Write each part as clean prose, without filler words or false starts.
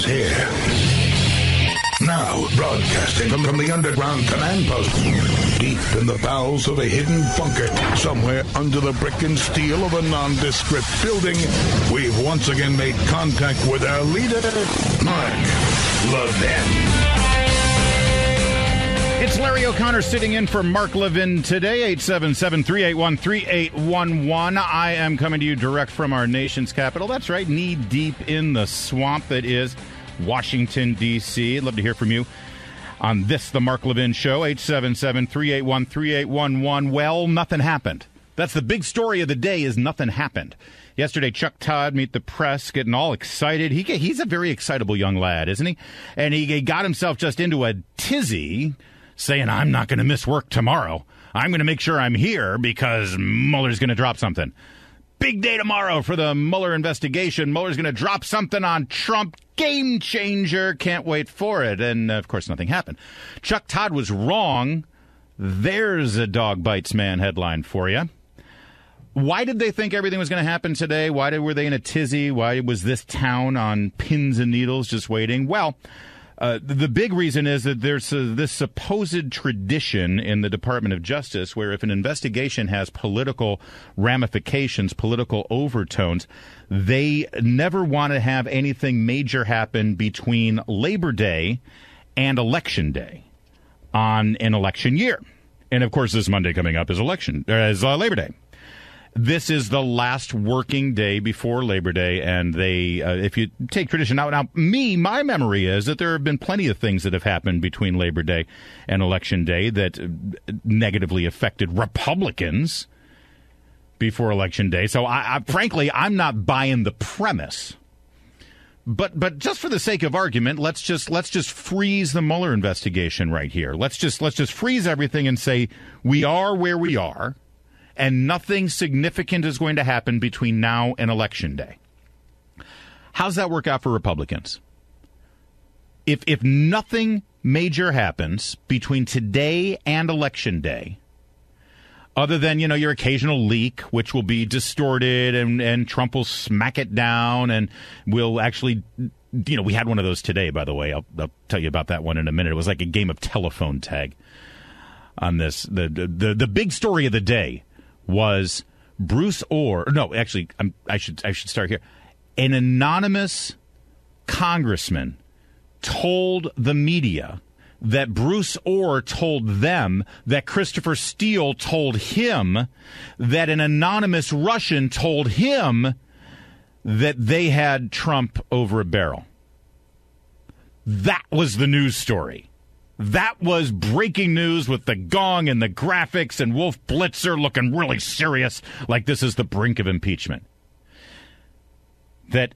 is here. Now, broadcasting from the underground command post, deep in the bowels of a hidden bunker, somewhere under the brick and steel of a nondescript building, we've once again made contact with our leader, Mark Levin. It's Larry O'Connor sitting in for Mark Levin today, 877-381-3811. I am coming to you direct from our nation's capital. That's right, knee-deep in the swamp that is Washington, D.C. I'd love to hear from you on this, the Mark Levin Show, 877-381-3811. Well, nothing happened. That's the big story of the day, is nothing happened. Yesterday, Chuck Todd, Meet the Press, getting all excited. He's a very excitable young lad, isn't he? And he got himself just into a tizzy, saying, I'm not going to miss work tomorrow. I'm going to make sure I'm here because Mueller's going to drop something. Big day tomorrow for the Mueller investigation. Mueller's going to drop something on Trump. Game changer. Can't wait for it. And, of course, nothing happened. Chuck Todd was wrong. There's a dog bites man headline for you. Why did they think everything was going to happen today? Why were they in a tizzy? Why was this town on pins and needles just waiting? Well, the big reason is that there's this supposed tradition in the Department of Justice where if an investigation has political ramifications, political overtones, they never want to have anything major happen between Labor Day and Election Day on an election year. And, of course, this Monday coming up is Labor Day. This is the last working day before Labor Day, and they, if you take tradition out, my memory is that there have been plenty of things that have happened between Labor Day and Election Day that negatively affected Republicans before Election Day. So, frankly, I'm not buying the premise. But just for the sake of argument, let's just freeze the Mueller investigation right here. Let's just freeze everything and say we are where we are. And nothing significant is going to happen between now and Election Day. How's that work out for Republicans? If nothing major happens between today and Election Day, other than, your occasional leak, which will be distorted and Trump will smack it down and we'll actually, we had one of those today, by the way. I'll tell you about that one in a minute. It was like a game of telephone tag on this. The big story of the day was Bruce Orr. No, actually, I should start here. An anonymous congressman told the media that Bruce Orr told them that Christopher Steele told him that an anonymous Russian told him that they had Trump over a barrel. That was the news story. That was breaking news with the gong and the graphics and Wolf Blitzer looking really serious, like this is the brink of impeachment. That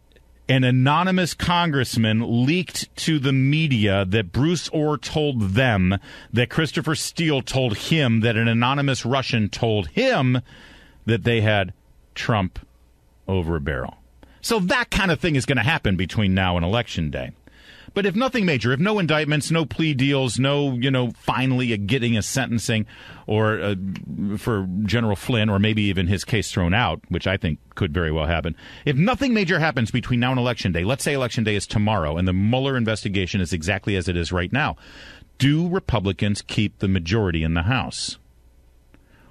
an anonymous congressman leaked to the media that Bruce Orr told them that Christopher Steele told him that an anonymous Russian told him that they had Trump over a barrel. So that kind of thing is going to happen between now and Election Day. But if nothing major, if no indictments, no plea deals, no, finally getting a sentencing or for General Flynn or maybe even his case thrown out, which I think could very well happen. If nothing major happens between now and Election Day, let's say Election Day is tomorrow and the Mueller investigation is exactly as it is right now, do Republicans keep the majority in the House?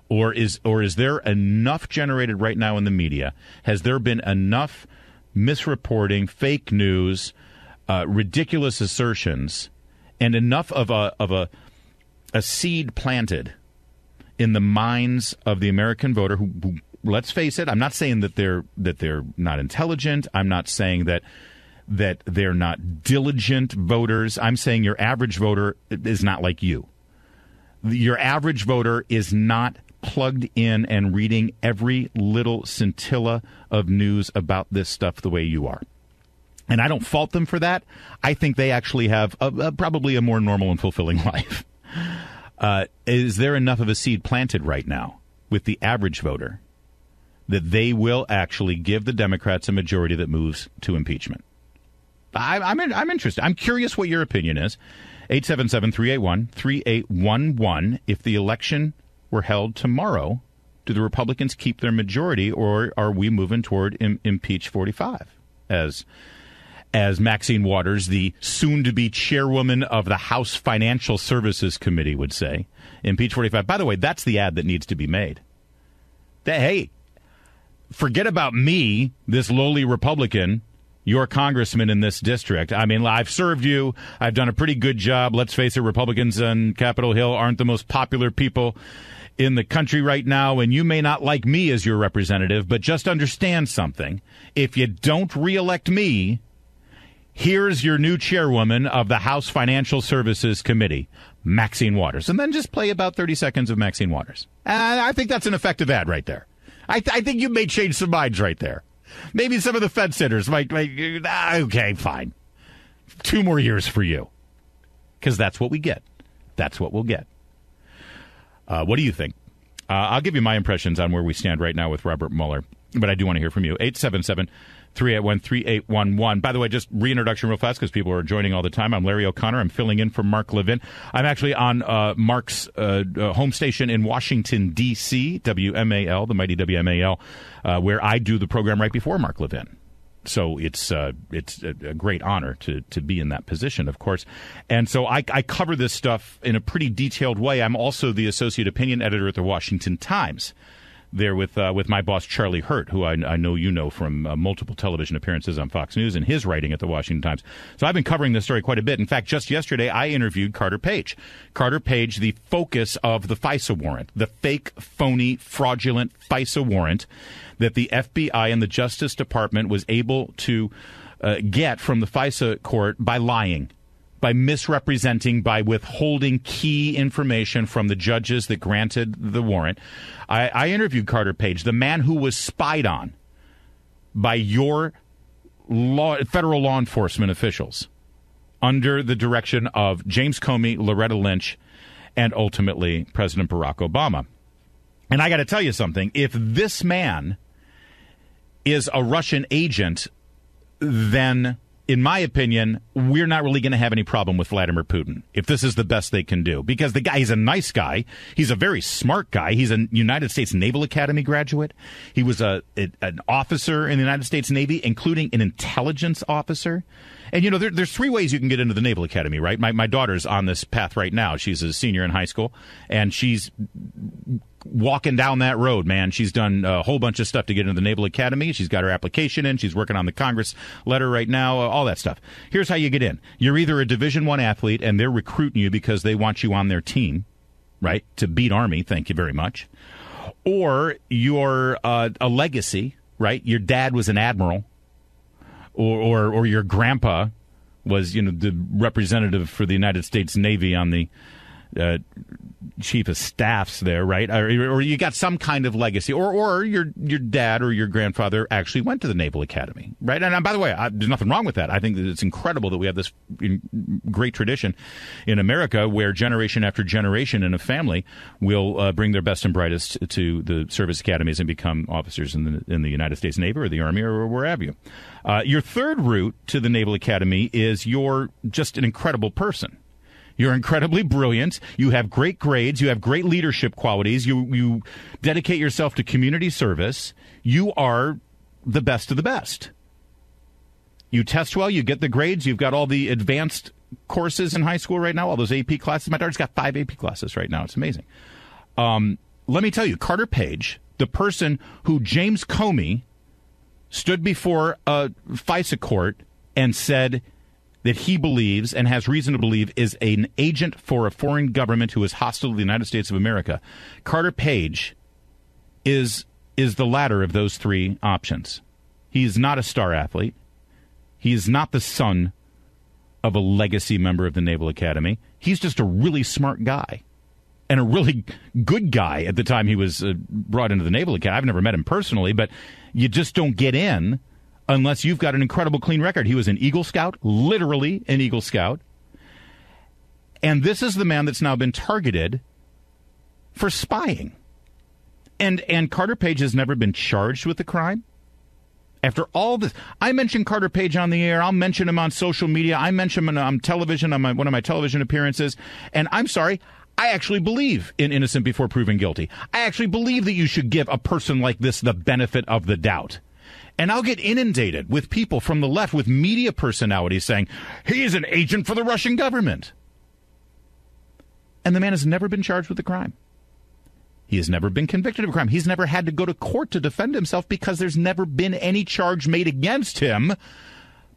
Or is there enough generated right now in the media? Has there been enough misreporting, fake news, ridiculous assertions, and enough of a seed planted in the minds of the American voter who, let's face it, I'm not saying that they're not intelligent. I'm not saying that they're not diligent voters. I'm saying your average voter is not like you. Your average voter is not plugged in and reading every little scintilla of news about this stuff the way you are. And I don't fault them for that. I think they actually have probably a more normal and fulfilling life. Is there enough of a seed planted right now with the average voter that they will actually give the Democrats a majority that moves to impeachment? I'm interested. I'm curious what your opinion is. 877-381-3811. If the election were held tomorrow, do the Republicans keep their majority, or are we moving toward impeach 45 as as Maxine Waters, the soon-to-be chairwoman of the House Financial Services Committee, would say. Impeach 45. By the way, that's the ad that needs to be made. Hey, forget about me, this lowly Republican, your congressman in this district. I mean, I've served you. I've done a pretty good job. Let's face it, Republicans on Capitol Hill aren't the most popular people in the country right now, and you may not like me as your representative, but just understand something. If you don't reelect me, here's your new chairwoman of the House Financial Services Committee, Maxine Waters. And then just play about 30 seconds of Maxine Waters. I think that's an effective ad right there. I think you may change some minds right there. Maybe some of the Fed sitters might okay, fine. 2 more years for you. Because that's what we get. That's what we'll get. What do you think? I'll give you my impressions on where we stand right now with Robert Mueller, but I do want to hear from you. 877-381-3811. By the way, just reintroduction real fast because people are joining all the time. I'm Larry O'Connor. I'm filling in for Mark Levin. I'm actually on Mark's home station in Washington, D.C., WMAL, the mighty WMAL, where I do the program right before Mark Levin. So it's a great honor to be in that position, of course. And so I cover this stuff in a pretty detailed way. I'm also the associate opinion editor at the Washington Times, there with my boss, Charlie Hurt, who I know you know from multiple television appearances on Fox News and his writing at the Washington Times. So I've been covering this story quite a bit. In fact, just yesterday, I interviewed Carter Page. Carter Page, the focus of the FISA warrant, the fake, phony, fraudulent FISA warrant that the FBI and the Justice Department was able to get from the FISA court by lying, by misrepresenting, by withholding key information from the judges that granted the warrant. I interviewed Carter Page, the man who was spied on by your federal law enforcement officials under the direction of James Comey, Loretta Lynch, and ultimately President Barack Obama. And I got to tell you something. If this man is a Russian agent, then, in my opinion, we're not really going to have any problem with Vladimir Putin if this is the best they can do. Because the guy, he's a nice guy. He's a very smart guy. He's a United States Naval Academy graduate. He was an officer in the United States Navy, including an intelligence officer. And, you know, there's 3 ways you can get into the Naval Academy, right? My daughter's on this path right now. She's a senior in high school, and she's walking down that road, man. She's done a whole bunch of stuff to get into the Naval Academy. She's got her application in. She's working on the Congress letter right now, all that stuff. Here's how you get in. You're either a Division I athlete, and they're recruiting you because they want you on their team, right, to beat Army. Thank you very much. Or you're a legacy, right? Your dad was an admiral, or your grandpa was, you know, the representative for the United States Navy on the chief of staffs there, right? Or you got some kind of legacy, or your dad or your grandfather actually went to the Naval Academy, right? And by the way, there's nothing wrong with that. I think that it's incredible that we have this great tradition in America where generation after generation in a family will bring their best and brightest to the service academies and become officers in the United States Navy or the Army or wherever you. Your third route to the Naval Academy is you're just an incredible person. You're incredibly brilliant. You have great grades. You have great leadership qualities. You dedicate yourself to community service. You are the best of the best. You test well. You get the grades. You've got all the advanced courses in high school right now, all those AP classes. My daughter's got 5 AP classes right now. It's amazing. Let me tell you, Carter Page, the person who James Comey stood before a FISA court and said that he believes and has reason to believe is an agent for a foreign government who is hostile to the United States of America. Carter Page is the latter of those 3 options. He is not a star athlete. He is not the son of a legacy member of the Naval Academy. He's just a really smart guy and a really good guy at the time he was brought into the Naval Academy. I've never met him personally, but you just don't get in unless you've got an incredible clean record. He was an Eagle Scout, literally an Eagle Scout. And this is the man that's now been targeted for spying. And Carter Page has never been charged with the crime. After all this, I mentioned Carter Page on the air. I'll mention him on social media. I mention him on television, on one of my television appearances. And I'm sorry, I actually believe in innocent before proven guilty. I actually believe that you should give a person like this the benefit of the doubt. And I'll get inundated with people from the left, with media personalities saying, he's an agent for the Russian government. And the man has never been charged with a crime. He has never been convicted of a crime. He's never had to go to court to defend himself because there's never been any charge made against him.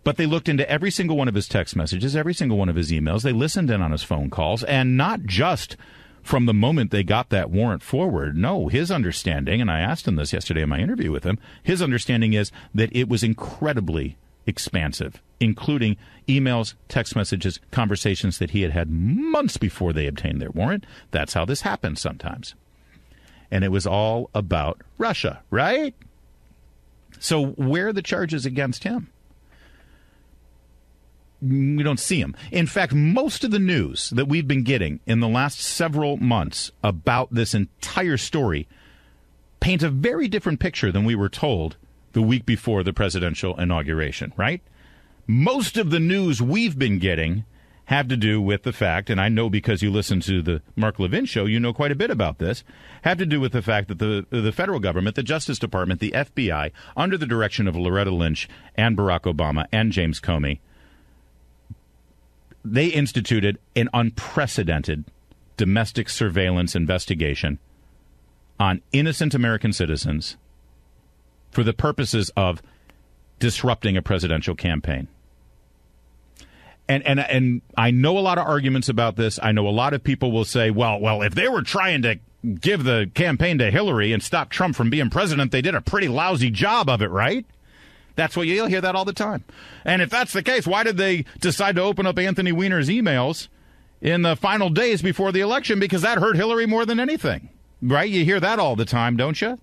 But they looked into every single one of his text messages, every single one of his emails. They listened in on his phone calls, and not just from the moment they got that warrant forward. No, his understanding, and I asked him this yesterday in my interview with him, his understanding is that it was incredibly expansive, including emails, text messages, conversations that he had had months before they obtained their warrant. That's how this happens sometimes. And it was all about Russia, right? So where are the charges against him? We don't see them. In fact, most of the news that we've been getting in the last several months about this entire story paints a very different picture than we were told the week before the presidential inauguration, right? Most of the news we've been getting have to do with the fact, and I know because you listen to the Mark Levin show, you know quite a bit about this, have to do with the fact that the federal government, the Justice Department, the FBI, under the direction of Loretta Lynch and Barack Obama and James Comey, they instituted an unprecedented domestic surveillance investigation on innocent American citizens for the purposes of disrupting a presidential campaign. And I know a lot of arguments about this. I know a lot of people will say, well, if they were trying to give the campaign to Hillary and stop Trump from being president, they did a pretty lousy job of it, right? That's what you'll hear that all the time. And if that's the case, why did they decide to open up Anthony Weiner's emails in the final days before the election? Because that hurt Hillary more than anything, right? You hear that all the time, don't you?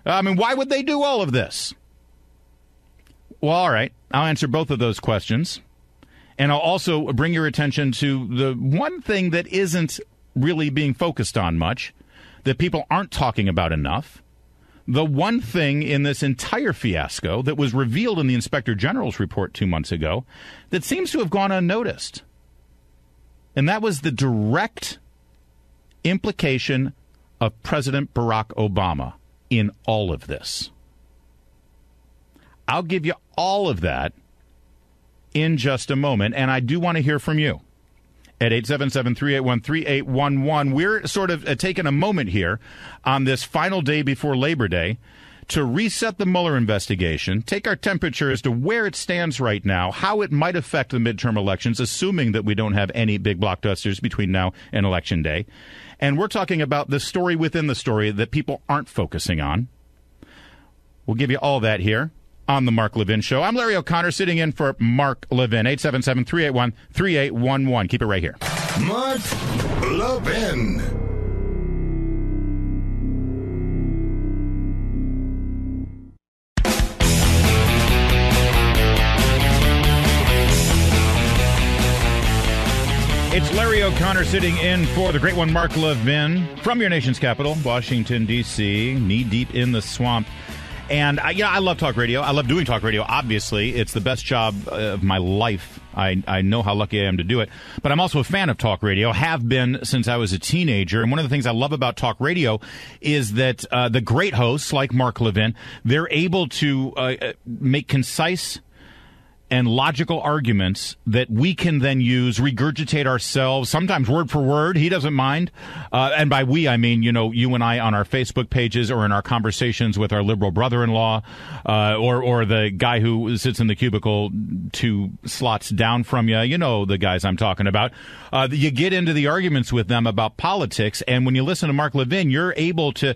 I mean, why would they do all of this? Well, all right. I'll answer both of those questions. And I'll also bring your attention to the one thing that isn't really being focused on much, that people aren't talking about enough. The one thing in this entire fiasco that was revealed in the Inspector General's report 2 months ago that seems to have gone unnoticed. And that was the direct implication of President Barack Obama in all of this. I'll give you all of that in just a moment, and I do want to hear from you. At 877-381-3811, we're sort of taking a moment here on this final day before Labor Day to reset the Mueller investigation, take our temperature as to where it stands right now, how it might affect the midterm elections, assuming that we don't have any big blockbusters between now and Election Day. And we're talking about the story within the story that people aren't focusing on. We'll give you all that here on the Mark Levin Show. I'm Larry O'Connor, sitting in for Mark Levin. 877-381-3811. Keep it right here. Mark Levin. It's Larry O'Connor sitting in for the great one, Mark Levin, from your nation's capital, Washington, D.C., knee-deep in the swamp. And, I love talk radio. I love doing talk radio, obviously. It's the best job of my life. I know how lucky I am to do it. But I'm also a fan of talk radio, have been since I was a teenager. And one of the things I love about talk radio is that the great hosts like Mark Levin, they're able to make concise and logical arguments that we can then use, regurgitate ourselves, sometimes word for word. He doesn't mind. And by we, I mean, you and I on our Facebook pages or in our conversations with our liberal brother-in-law, or the guy who sits in the cubicle 2 slots down from you. You know the guys I'm talking about. You get into the arguments with them about politics, and when you listen to Mark Levin, you're able to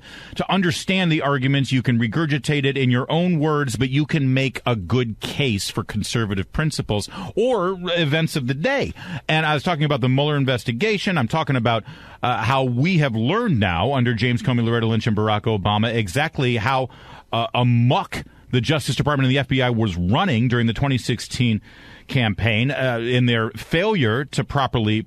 understand the arguments. You can regurgitate it in your own words, but you can make a good case for conservative principles or events of the day. And I was talking about the Mueller investigation. I'm talking about how we have learned now under James Comey, Loretta Lynch, and Barack Obama exactly how amok the Justice Department and the FBI was running during the 2016 campaign in their failure to properly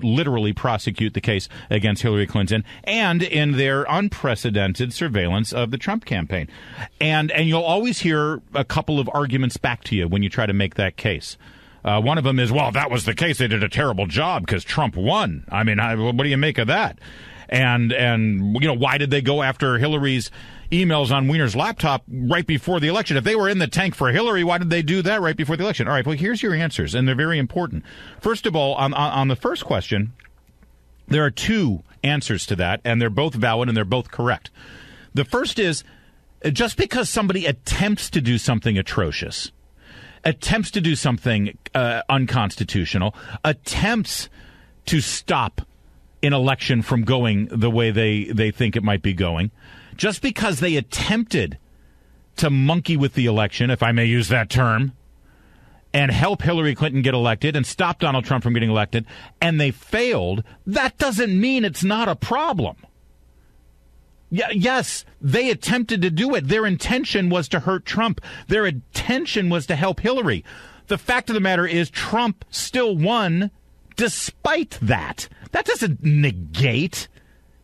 literally prosecute the case against Hillary Clinton, and in their unprecedented surveillance of the Trump campaign. And you'll always hear a couple of arguments back to you when you try to make that case. One of them is, well, if that was the case, they did a terrible job because Trump won. I mean, what do you make of that? And why did they go after Hillary's emails on Weiner's laptop right before the election? If they were in the tank for Hillary, why did they do that right before the election? All right, well, here's your answers, and they're very important. First of all, on the first question, there are two answers to that, and they're both valid and they're both correct. The first is, just because somebody attempts to do something atrocious, attempts to do something unconstitutional, attempts to stop an election from going the way they think it might be going, just because they attempted to monkey with the election, if I may use that term, and help Hillary Clinton get elected and stop Donald Trump from getting elected, and they failed, that doesn't mean it's not a problem. Yes, they attempted to do it. Their intention was to hurt Trump. Their intention was to help Hillary. The fact of the matter is Trump still won despite that. That doesn't negate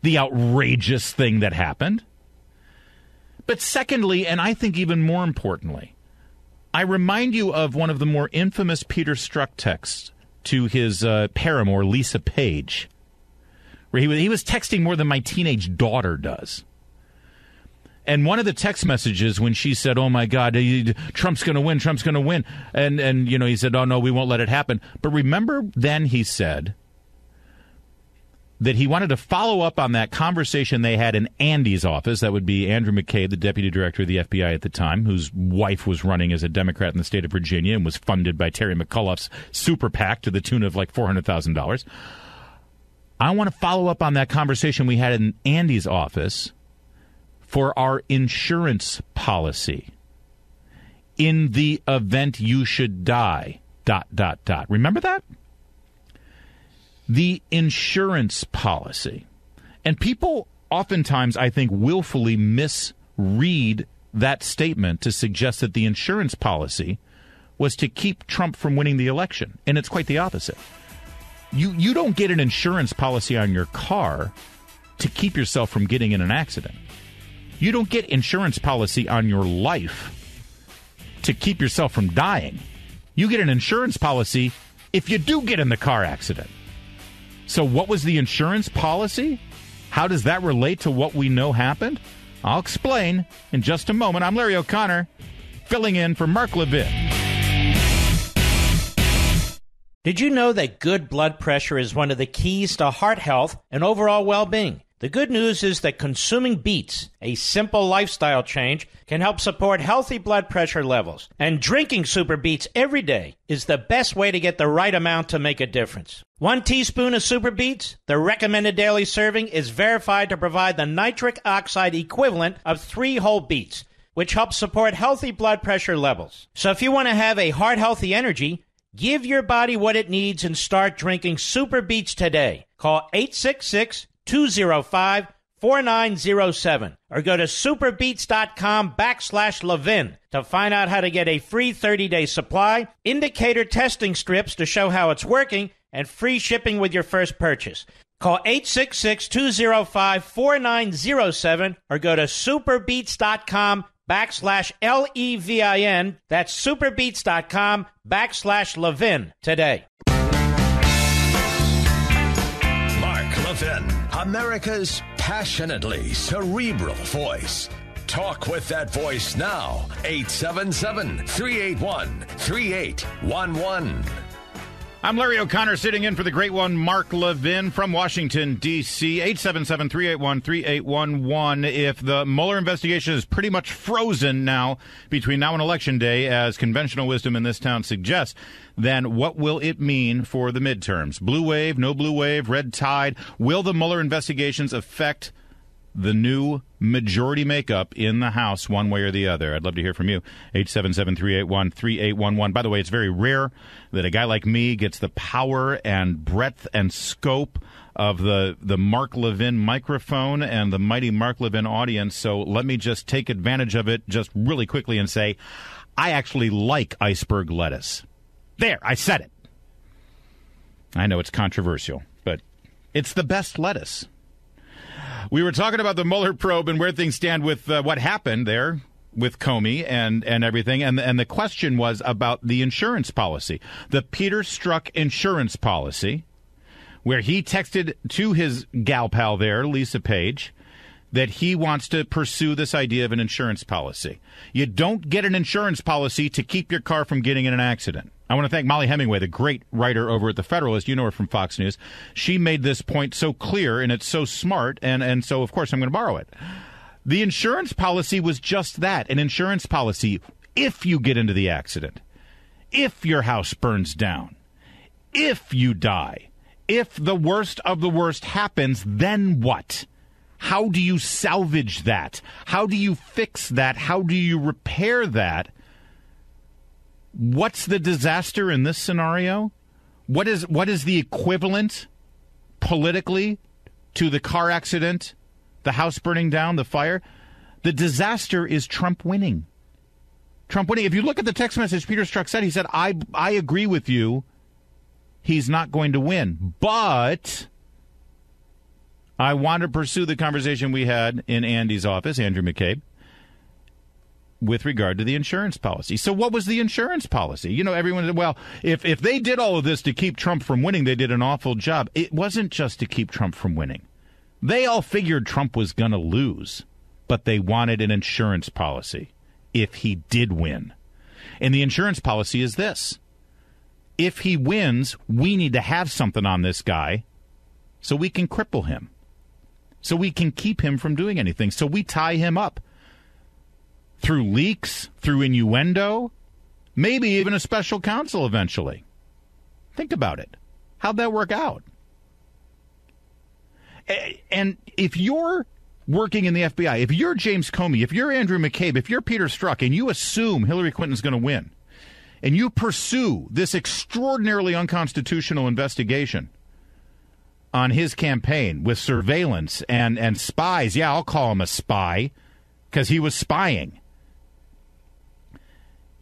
the outrageous thing that happened. But secondly, and I think even more importantly, I remind you of one of the more infamous Peter Strzok texts to his paramour, Lisa Page, where he was texting more than my teenage daughter does. And one of the text messages when she said, "Oh my God, Trump's going to win, Trump's going to win," and he said, "Oh no, we won't let it happen." But remember, then he said that he wanted to follow up on that conversation they had in Andy's office. That would be Andrew McCabe, the deputy director of the FBI at the time, whose wife was running as a Democrat in the state of Virginia and was funded by Terry McAuliffe's super PAC to the tune of like $400,000. I want to follow up on that conversation we had in Andy's office for our insurance policy in the event you should die, ... Remember that? The insurance policy. And people oftentimes, I think, willfully misread that statement to suggest that the insurance policy was to keep Trump from winning the election. And it's quite the opposite. You don't get an insurance policy on your car to keep yourself from getting in an accident. You don't get insurance policy on your life to keep yourself from dying. You get an insurance policy if you do get in the car accident. So what was the insurance policy? How does that relate to what we know happened? I'll explain in just a moment. I'm Larry O'Connor, filling in for Mark Levin. Did you know that good blood pressure is one of the keys to heart health and overall well-being? The good news is that consuming beets, a simple lifestyle change, can help support healthy blood pressure levels. And drinking Super Beets every day is the best way to get the right amount to make a difference. 1 teaspoon of Super Beets, the recommended daily serving, is verified to provide the nitric oxide equivalent of 3 whole beets, which helps support healthy blood pressure levels. So if you want to have a heart-healthy energy, give your body what it needs and start drinking Super Beets today. Call 866-205-4907 or go to superbeets.com/Levin to find out how to get a free 30-day supply, indicator testing strips to show how it's working, and free shipping with your first purchase. Call 866-205-4907 or go to superbeets.com/Levin. That's superbeets.com/Levin today. Mark Levin, America's passionately cerebral voice. Talk with that voice now. 877-381-3811. I'm Larry O'Connor, sitting in for the great one, Mark Levin, from Washington, D.C. 877-381-3811. If the Mueller investigation is pretty much frozen now between now and Election Day, as conventional wisdom in this town suggests, then what will it mean for the midterms? Blue wave, no blue wave, red tide? Will the Mueller investigations affect the new majority makeup in the House one way or the other? I'd love to hear from you. 877-381-3811. By the way, it's very rare that a guy like me gets the power and breadth and scope of the Mark Levin microphone and the mighty Mark Levin audience. So let me just take advantage of it just really quickly and say, I actually like iceberg lettuce. There, I said it. I know it's controversial, but it's the best lettuce. We were talking about the Mueller probe and where things stand with what happened there with Comey and everything. And the question was about the insurance policy, the Peter Strzok insurance policy, where he texted to his gal pal there, Lisa Page, that he wants to pursue this idea of an insurance policy. You don't get an insurance policy to keep your car from getting in an accident. I want to thank Molly Hemingway, the great writer over at The Federalist. You know her from Fox News. She made this point so clear, and it's so smart, and so, of course, I'm going to borrow it. The insurance policy was just that, an insurance policy. If you get into the accident, if your house burns down, if you die, if the worst of the worst happens, then what? How do you salvage that? How do you fix that? How do you repair that? What's the disaster in this scenario? What is the equivalent politically to the car accident, the house burning down, the fire? The disaster is Trump winning. Trump winning. If you look at the text message Peter Strzok said, he said, I agree with you. He's not going to win. But I want to pursue the conversation we had in Andy's office, Andrew McCabe, with regard to the insurance policy. So what was the insurance policy? You know, everyone said, well, if they did all of this to keep Trump from winning, they did an awful job. It wasn't just to keep Trump from winning. They all figured Trump was going to lose, but they wanted an insurance policy if he did win. And the insurance policy is this. If he wins, we need to have something on this guy so we can cripple him, so we can keep him from doing anything, so we tie him up through leaks, through innuendo, maybe even a special counsel eventually. Think about it. How'd that work out? And if you're working in the FBI, if you're James Comey, if you're Andrew McCabe, if you're Peter Strzok, and you assume Hillary Clinton's going to win, and you pursue this extraordinarily unconstitutional investigation on his campaign with surveillance and spies, yeah, I'll call him a spy because he was spying.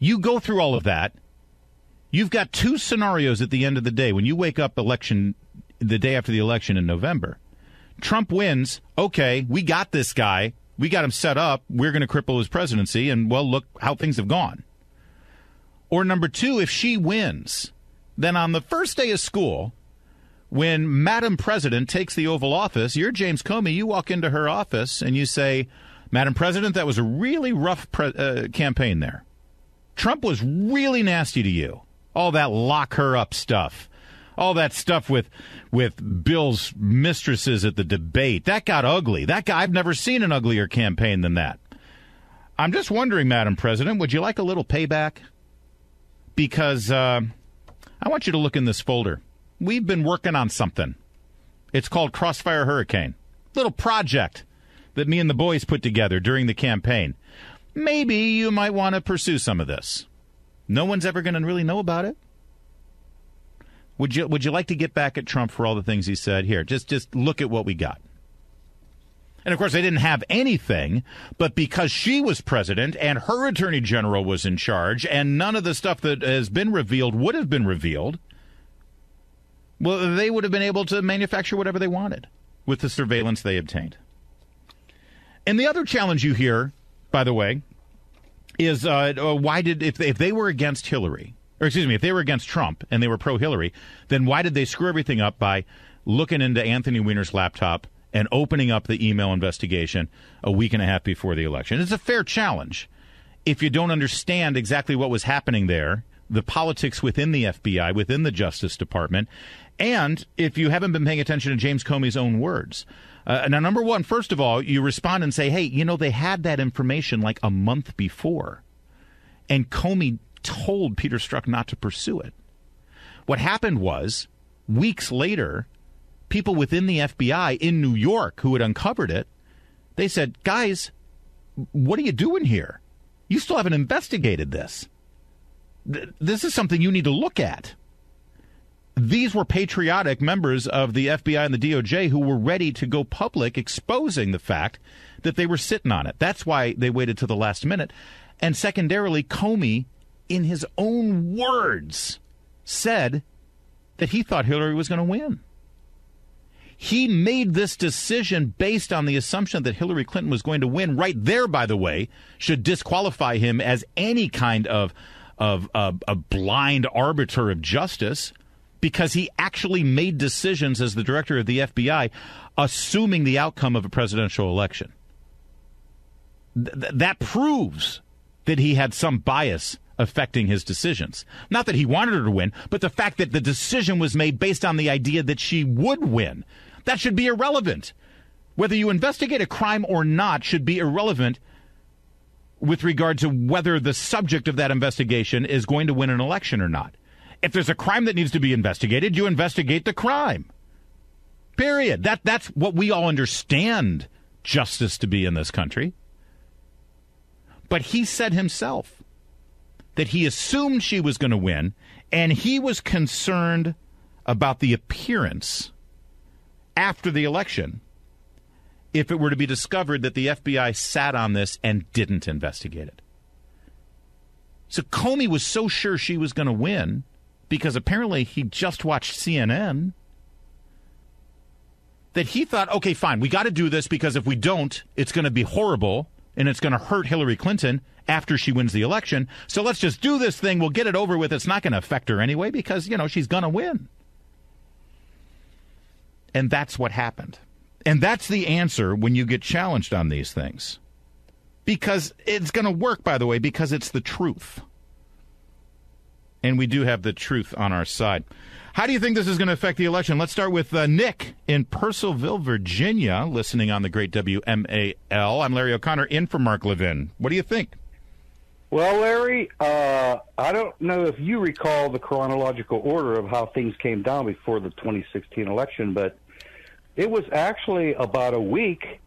You go through all of that. You've got two scenarios at the end of the day. When you wake up the day after the election in November, Trump wins. Okay, we got this guy. We got him set up. We're going to cripple his presidency. And, well, look how things have gone. Or number two, if she wins, then on the first day of school, when Madam President takes the Oval Office, you're James Comey. You walk into her office and you say, Madam President, that was a really rough campaign there. Trump was really nasty to you. All that lock her up stuff. All that stuff with Bill's mistresses at the debate. That got ugly. That guy, I've never seen an uglier campaign than that. I'm just wondering, Madam President, would you like a little payback? Because I want you to look in this folder. We've been working on something. It's called Crossfire Hurricane. Little project that me and the boys put together during the campaign. Maybe you might want to pursue some of this. No one's ever going to really know about it. Would you like to get back at Trump for all the things he said? Here, just look at what we got. And, of course, they didn't have anything, but because she was president and her attorney general was in charge and none of the stuff that has been revealed would have been revealed, well, they would have been able to manufacture whatever they wanted with the surveillance they obtained. And the other challenge you hear, by the way, is why did, if they were against Hillary, or excuse me, if they were against Trump and they were pro-Hillary, then why did they screw everything up by looking into Anthony Weiner's laptop and opening up the email investigation a week and a half before the election? It's a fair challenge if you don't understand exactly what was happening there, the politics within the FBI, within the Justice Department, and if you haven't been paying attention to James Comey's own words. Now, number one, first of all, you respond and say, hey, you know, they had that information like a month before, and Comey told Peter Strzok not to pursue it. What happened was, weeks later, people within the FBI in New York who had uncovered it, they said, guys, what are you doing here? You still haven't investigated this. This is something you need to look at. These were patriotic members of the FBI and the DOJ who were ready to go public exposing the fact that they were sitting on it. That's why they waited to the last minute. And secondarily, Comey, in his own words, said that he thought Hillary was going to win. He made this decision based on the assumption that Hillary Clinton was going to win. Right there, by the way, should disqualify him as any kind of a blind arbiter of justice. because he actually made decisions as the director of the FBI, assuming the outcome of a presidential election. That proves that he had some bias affecting his decisions. Not that he wanted her to win, but the fact that the decision was made based on the idea that she would win. That should be irrelevant. Whether you investigate a crime or not should be irrelevant with regard to whether the subject of that investigation is going to win an election or not. If there's a crime that needs to be investigated, you investigate the crime. Period. That's what we all understand justice to be in this country. But he said himself that he assumed she was going to win, and he was concerned about the appearance after the election if it were to be discovered that the FBI sat on this and didn't investigate it. So Comey was so sure she was going to win because apparently he just watched CNN that he thought, okay, fine, we got to do this because if we don't, it's going to be horrible and it's going to hurt Hillary Clinton after she wins the election. So let's just do this thing. We'll get it over with. It's not going to affect her anyway because, she's going to win. And that's what happened. And that's the answer when you get challenged on these things. Because it's going to work, by the way, because it's the truth. And we do have the truth on our side. How do you think this is going to affect the election? Let's start with Nick in Purcellville, Virginia, listening on the great WMAL. I'm Larry O'Connor, in for Mark Levin. What do you think? Well, Larry, I don't know if you recall the chronological order of how things came down before the 2016 election, but it was actually about a week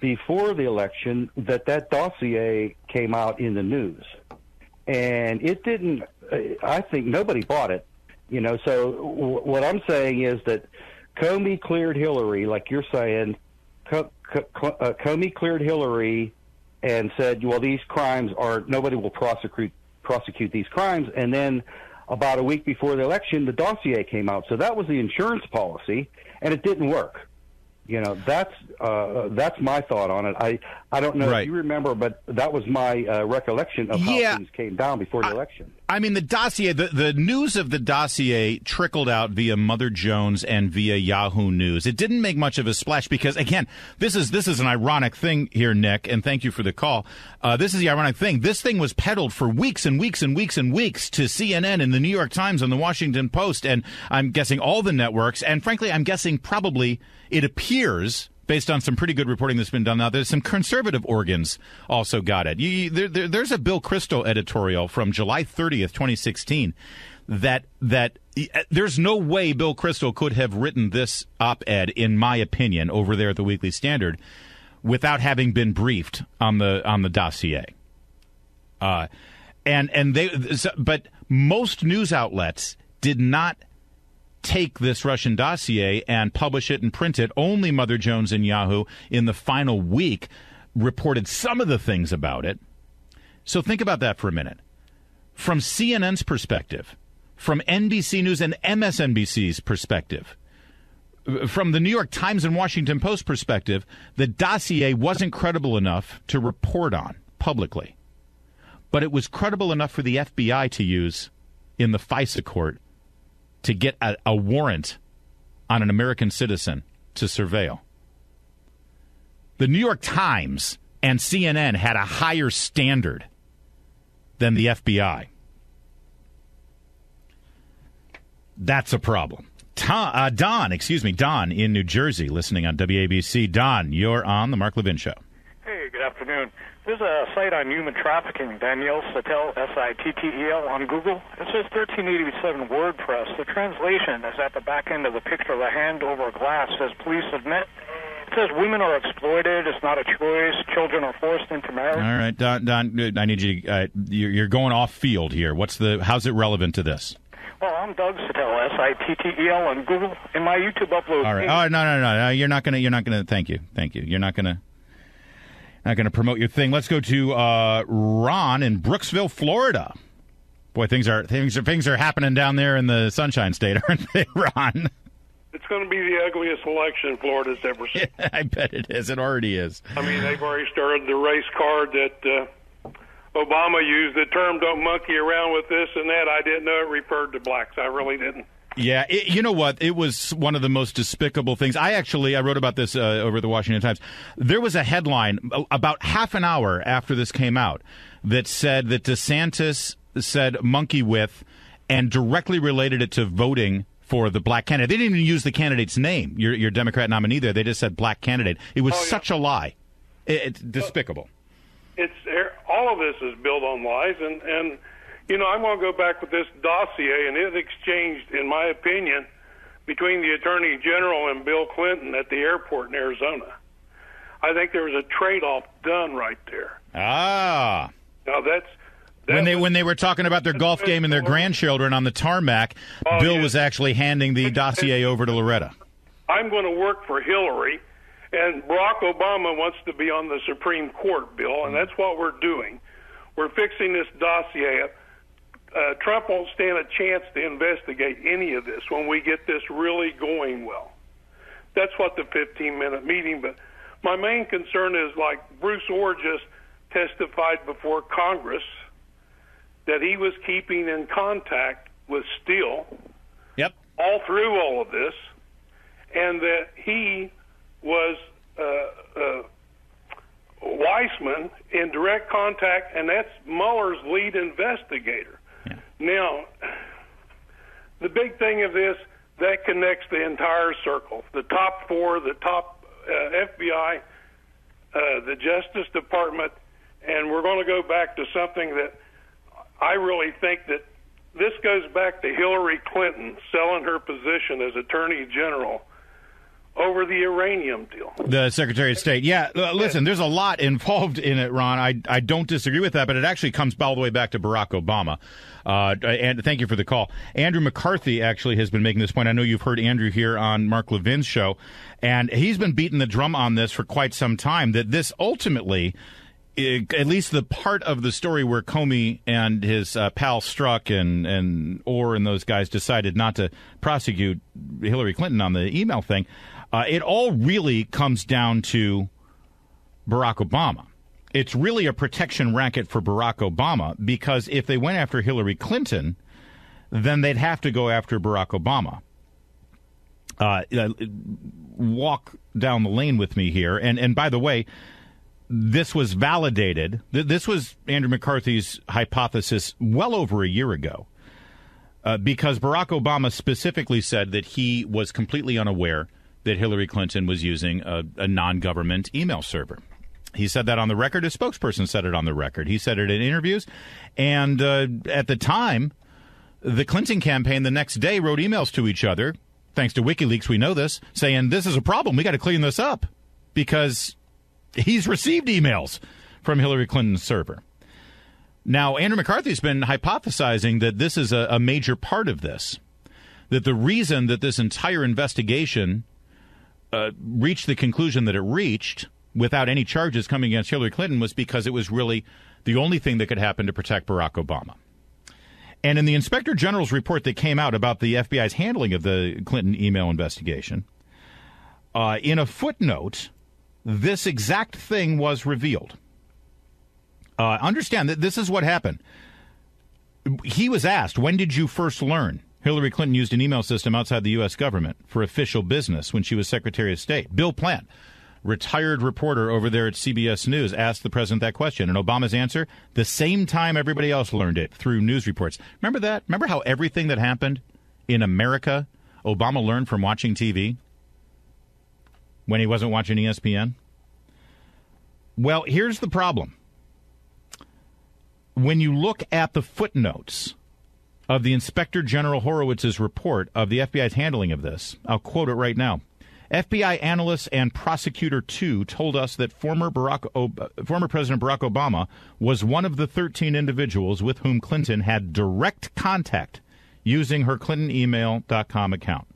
before the election that dossier came out in the news. And it didn't, I think nobody bought it. So what I'm saying is that Comey cleared Hillary, like you're saying. Comey cleared Hillary and said, well, these crimes nobody will prosecute these crimes. And then about a week before the election, the dossier came out. So that was the insurance policy, and it didn't work. That's my thought on it. I don't know if you remember, but that was my recollection of how things came down before the election. I mean, the dossier, the news of the dossier trickled out via Mother Jones and via Yahoo News. It didn't make much of a splash because, again, this is an ironic thing here, Nick, and thank you for the call. This is the ironic thing. This thing was peddled for weeks and weeks and weeks and weeks to CNN and the New York Times and the Washington Post, and I'm guessing all the networks, and frankly, I'm guessing probably it appears, based on some pretty good reporting that's been done now, there's some conservative organs also got it. There's a Bill Kristol editorial from July 30th, 2016, that there's no way Bill Kristol could have written this op-ed, in my opinion, over there at the Weekly Standard, without having been briefed on the dossier. But most news outlets did not take this Russian dossier and publish it and print it. Only Mother Jones and Yahoo in the final week reported some of the things about it. So think about that for a minute. From CNN's perspective, from NBC News and MSNBC's perspective, from the New York Times and Washington Post perspective, the dossier wasn't credible enough to report on publicly. But it was credible enough for the FBI to use in the FISA court to get a warrant on an American citizen to surveil. The New York Times and CNN had a higher standard than the FBI. That's a problem. Don in New Jersey, listening on WABC. Don, you're on the Mark Levin Show. Hey, good afternoon. There's a site on human trafficking, Danielle Sittel, Sittel, on Google. It says 1387 WordPress. The translation is at the back end of the picture of a hand over glass. It says, please submit. It says women are exploited. It's not a choice. Children are forced into marriage. All right, Don, I need you. You're going off field here. How's it relevant to this? Well, I'm Doug Sittel, Sittel, on Google. In my YouTube upload. All right. Oh, no. You're not gonna. Thank you. You're not gonna promote your thing. Let's go to Ron in Brooksville, Florida. Boy, things are happening down there in the Sunshine State, aren't they, Ron? It's going to be the ugliest election Florida's ever seen. Yeah, I bet it is. It already is. I mean, they've already started the race card that Obama used. The term "don't monkey around with this and that." I didn't know it referred to blacks. I really didn't. Yeah, you know what? It was one of the most despicable things. I wrote about this over the Washington Times. There was a headline about half an hour after this came out that said that DeSantis said monkey with and directly related it to voting for the black candidate. They didn't even use the candidate's name, your Democrat nominee there. They just said black candidate. It was such a lie. It's despicable. All of this is built on lies, and you know, I'm going to go back with this dossier, and it exchanged, in my opinion, between the Attorney General and Bill Clinton at the airport in Arizona. I think there was a trade-off done right there. Ah. Now when they were talking about their golf game and their grandchildren on the tarmac, Bill was actually handing the dossier over to Loretta. I'm going to work for Hillary, and Barack Obama wants to be on the Supreme Court, Bill, and that's what we're doing. We're fixing this dossier up. Trump won't stand a chance to investigate any of this when we get this really going well. That's what the 15-minute meeting, but my main concern is, like Bruce Orr just testified before Congress, that he was keeping in contact with Steele all through all of this, and that he was Weissman in direct contact, and that's Mueller's lead investigator. Yeah. Now, the big thing of this, that connects the entire circle. The top four, the top FBI, the Justice Department, and we're going to go back to something that I really think that this goes back to Hillary Clinton selling her position as Attorney General over the uranium deal. The Secretary of State. Yeah, listen, there's a lot involved in it, Ron. I don't disagree with that, but it actually comes all the way back to Barack Obama. And thank you for the call. Andrew McCarthy actually has been making this point. I know you've heard Andrew here on Mark Levin's show, and he's been beating the drum on this for quite some time, that this ultimately, at least the part of the story where Comey and his pal Strzok and Orr and those guys decided not to prosecute Hillary Clinton on the email thing, it all really comes down to Barack Obama. It's really a protection racket for Barack Obama, because if they went after Hillary Clinton, then they'd have to go after Barack Obama. Walk down the lane with me here. And by the way, this was validated. This was Andrew McCarthy's hypothesis well over a year ago, because Barack Obama specifically said that he was completely unaware that Hillary Clinton was using a non-government email server. He said that on the record. His spokesperson said it on the record. He said it in interviews. And at the time, the Clinton campaign the next day wrote emails to each other, thanks to WikiLeaks, we know this, saying this is a problem. We got to clean this up, because he's received emails from Hillary Clinton's server. Now, Andrew McCarthy's been hypothesizing that this is a major part of this, that the reason that this entire investigation reached the conclusion that it reached without any charges coming against Hillary Clinton was because it was really the only thing that could happen to protect Barack Obama. And in the Inspector General's report that came out about the FBI's handling of the Clinton email investigation, in a footnote, this exact thing was revealed. Understand that this is what happened. He was asked, when did you first learn Hillary Clinton used an email system outside the U.S. government for official business when she was Secretary of State? Bill Plant, retired reporter over there at CBS News, asked the president that question. And Obama's answer, the same time everybody else learned it, through news reports. Remember that? Remember how everything that happened in America, Obama learned from watching TV when he wasn't watching ESPN? Well, here's the problem. When you look at the footnotes of the Inspector General Horowitz's report of the FBI's handling of this, I'll quote it right now. FBI analyst and prosecutor 2 told us that former President Barack Obama was one of the 13 individuals with whom Clinton had direct contact using her ClintonEmail.com account.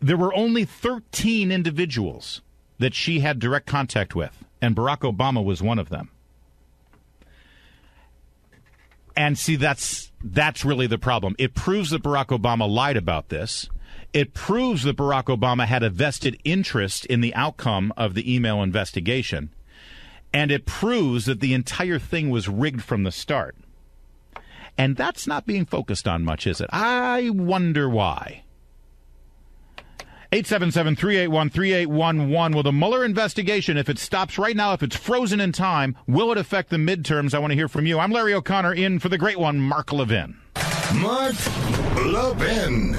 There were only 13 individuals that she had direct contact with, and Barack Obama was one of them. And see, that's really the problem. It proves that Barack Obama lied about this. It proves that Barack Obama had a vested interest in the outcome of the email investigation. And it proves that the entire thing was rigged from the start. And that's not being focused on much, is it? I wonder why. 877-381-3811. Will the Mueller investigation, if it stops right now, if it's frozen in time, will it affect the midterms? I want to hear from you. I'm Larry O'Connor, in for the great one, Mark Levin. Mark Levin.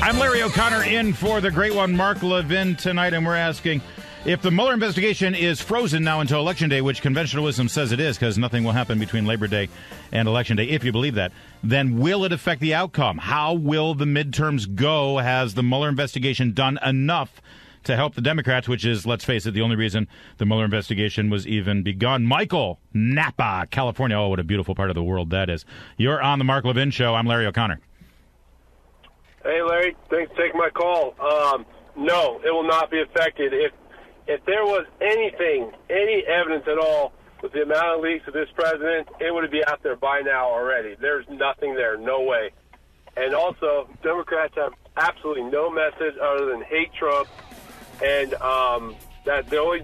I'm Larry O'Connor, in for the great one, Mark Levin, tonight, and we're asking, if the Mueller investigation is frozen now until Election Day, which conventionalism says it is, because nothing will happen between Labor Day and Election Day, if you believe that, then will it affect the outcome? How will the midterms go? Has the Mueller investigation done enough to help the Democrats, which is, let's face it, the only reason the Mueller investigation was even begun? Michael, Napa, California. Oh, what a beautiful part of the world that is. You're on the Mark Levin Show. I'm Larry O'Connor. Hey, Larry. Thanks for taking my call. No, it will not be affected. If there was anything, any evidence at all with the amount of leaks of this president, it would be out there by now already. There's nothing there, no way. And also, Democrats have absolutely no message other than hate Trump, and that the only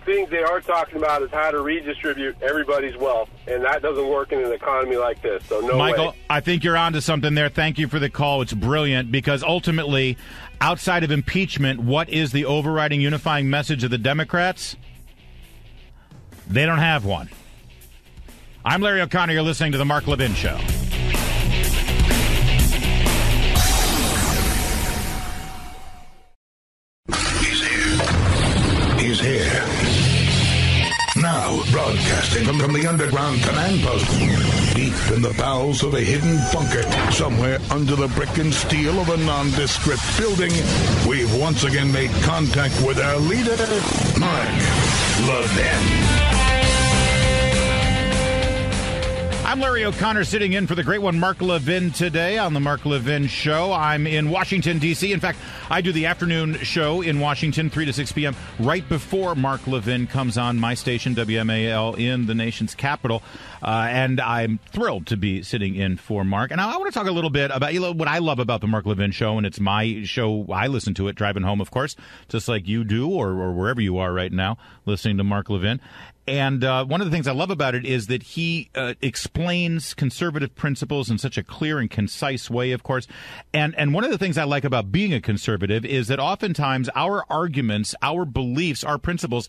things they are talking about is how to redistribute everybody's wealth, and that doesn't work in an economy like this. So no Michael, way. I think you're onto something there. Thank you for the call. It's brilliant, because ultimately, outside of impeachment, what is the overriding unifying message of the Democrats? They don't have one. I'm Larry O'Connor. You're listening to the Mark Levin Show. He's here. Now, broadcasting from the underground command post, deep in the bowels of a hidden bunker, somewhere under the brick and steel of a nondescript building, we've once again made contact with our leader, Mark Levin. I'm Larry O'Connor, sitting in for the great one, Mark Levin, today on the Mark Levin Show. I'm in Washington, D.C. In fact, I do the afternoon show in Washington, 3 to 6 p.m., right before Mark Levin comes on my station, WMAL, in the nation's capital. And I'm thrilled to be sitting in for Mark. And I want to talk a little bit about what I love about the Mark Levin Show, and it's my show. I listen to it driving home, of course, just like you do, or wherever you are right now, listening to Mark Levin. And one of the things I love about it is that he explains conservative principles in such a clear and concise way, of course. And one of the things I like about being a conservative is that oftentimes our arguments, our beliefs, our principles,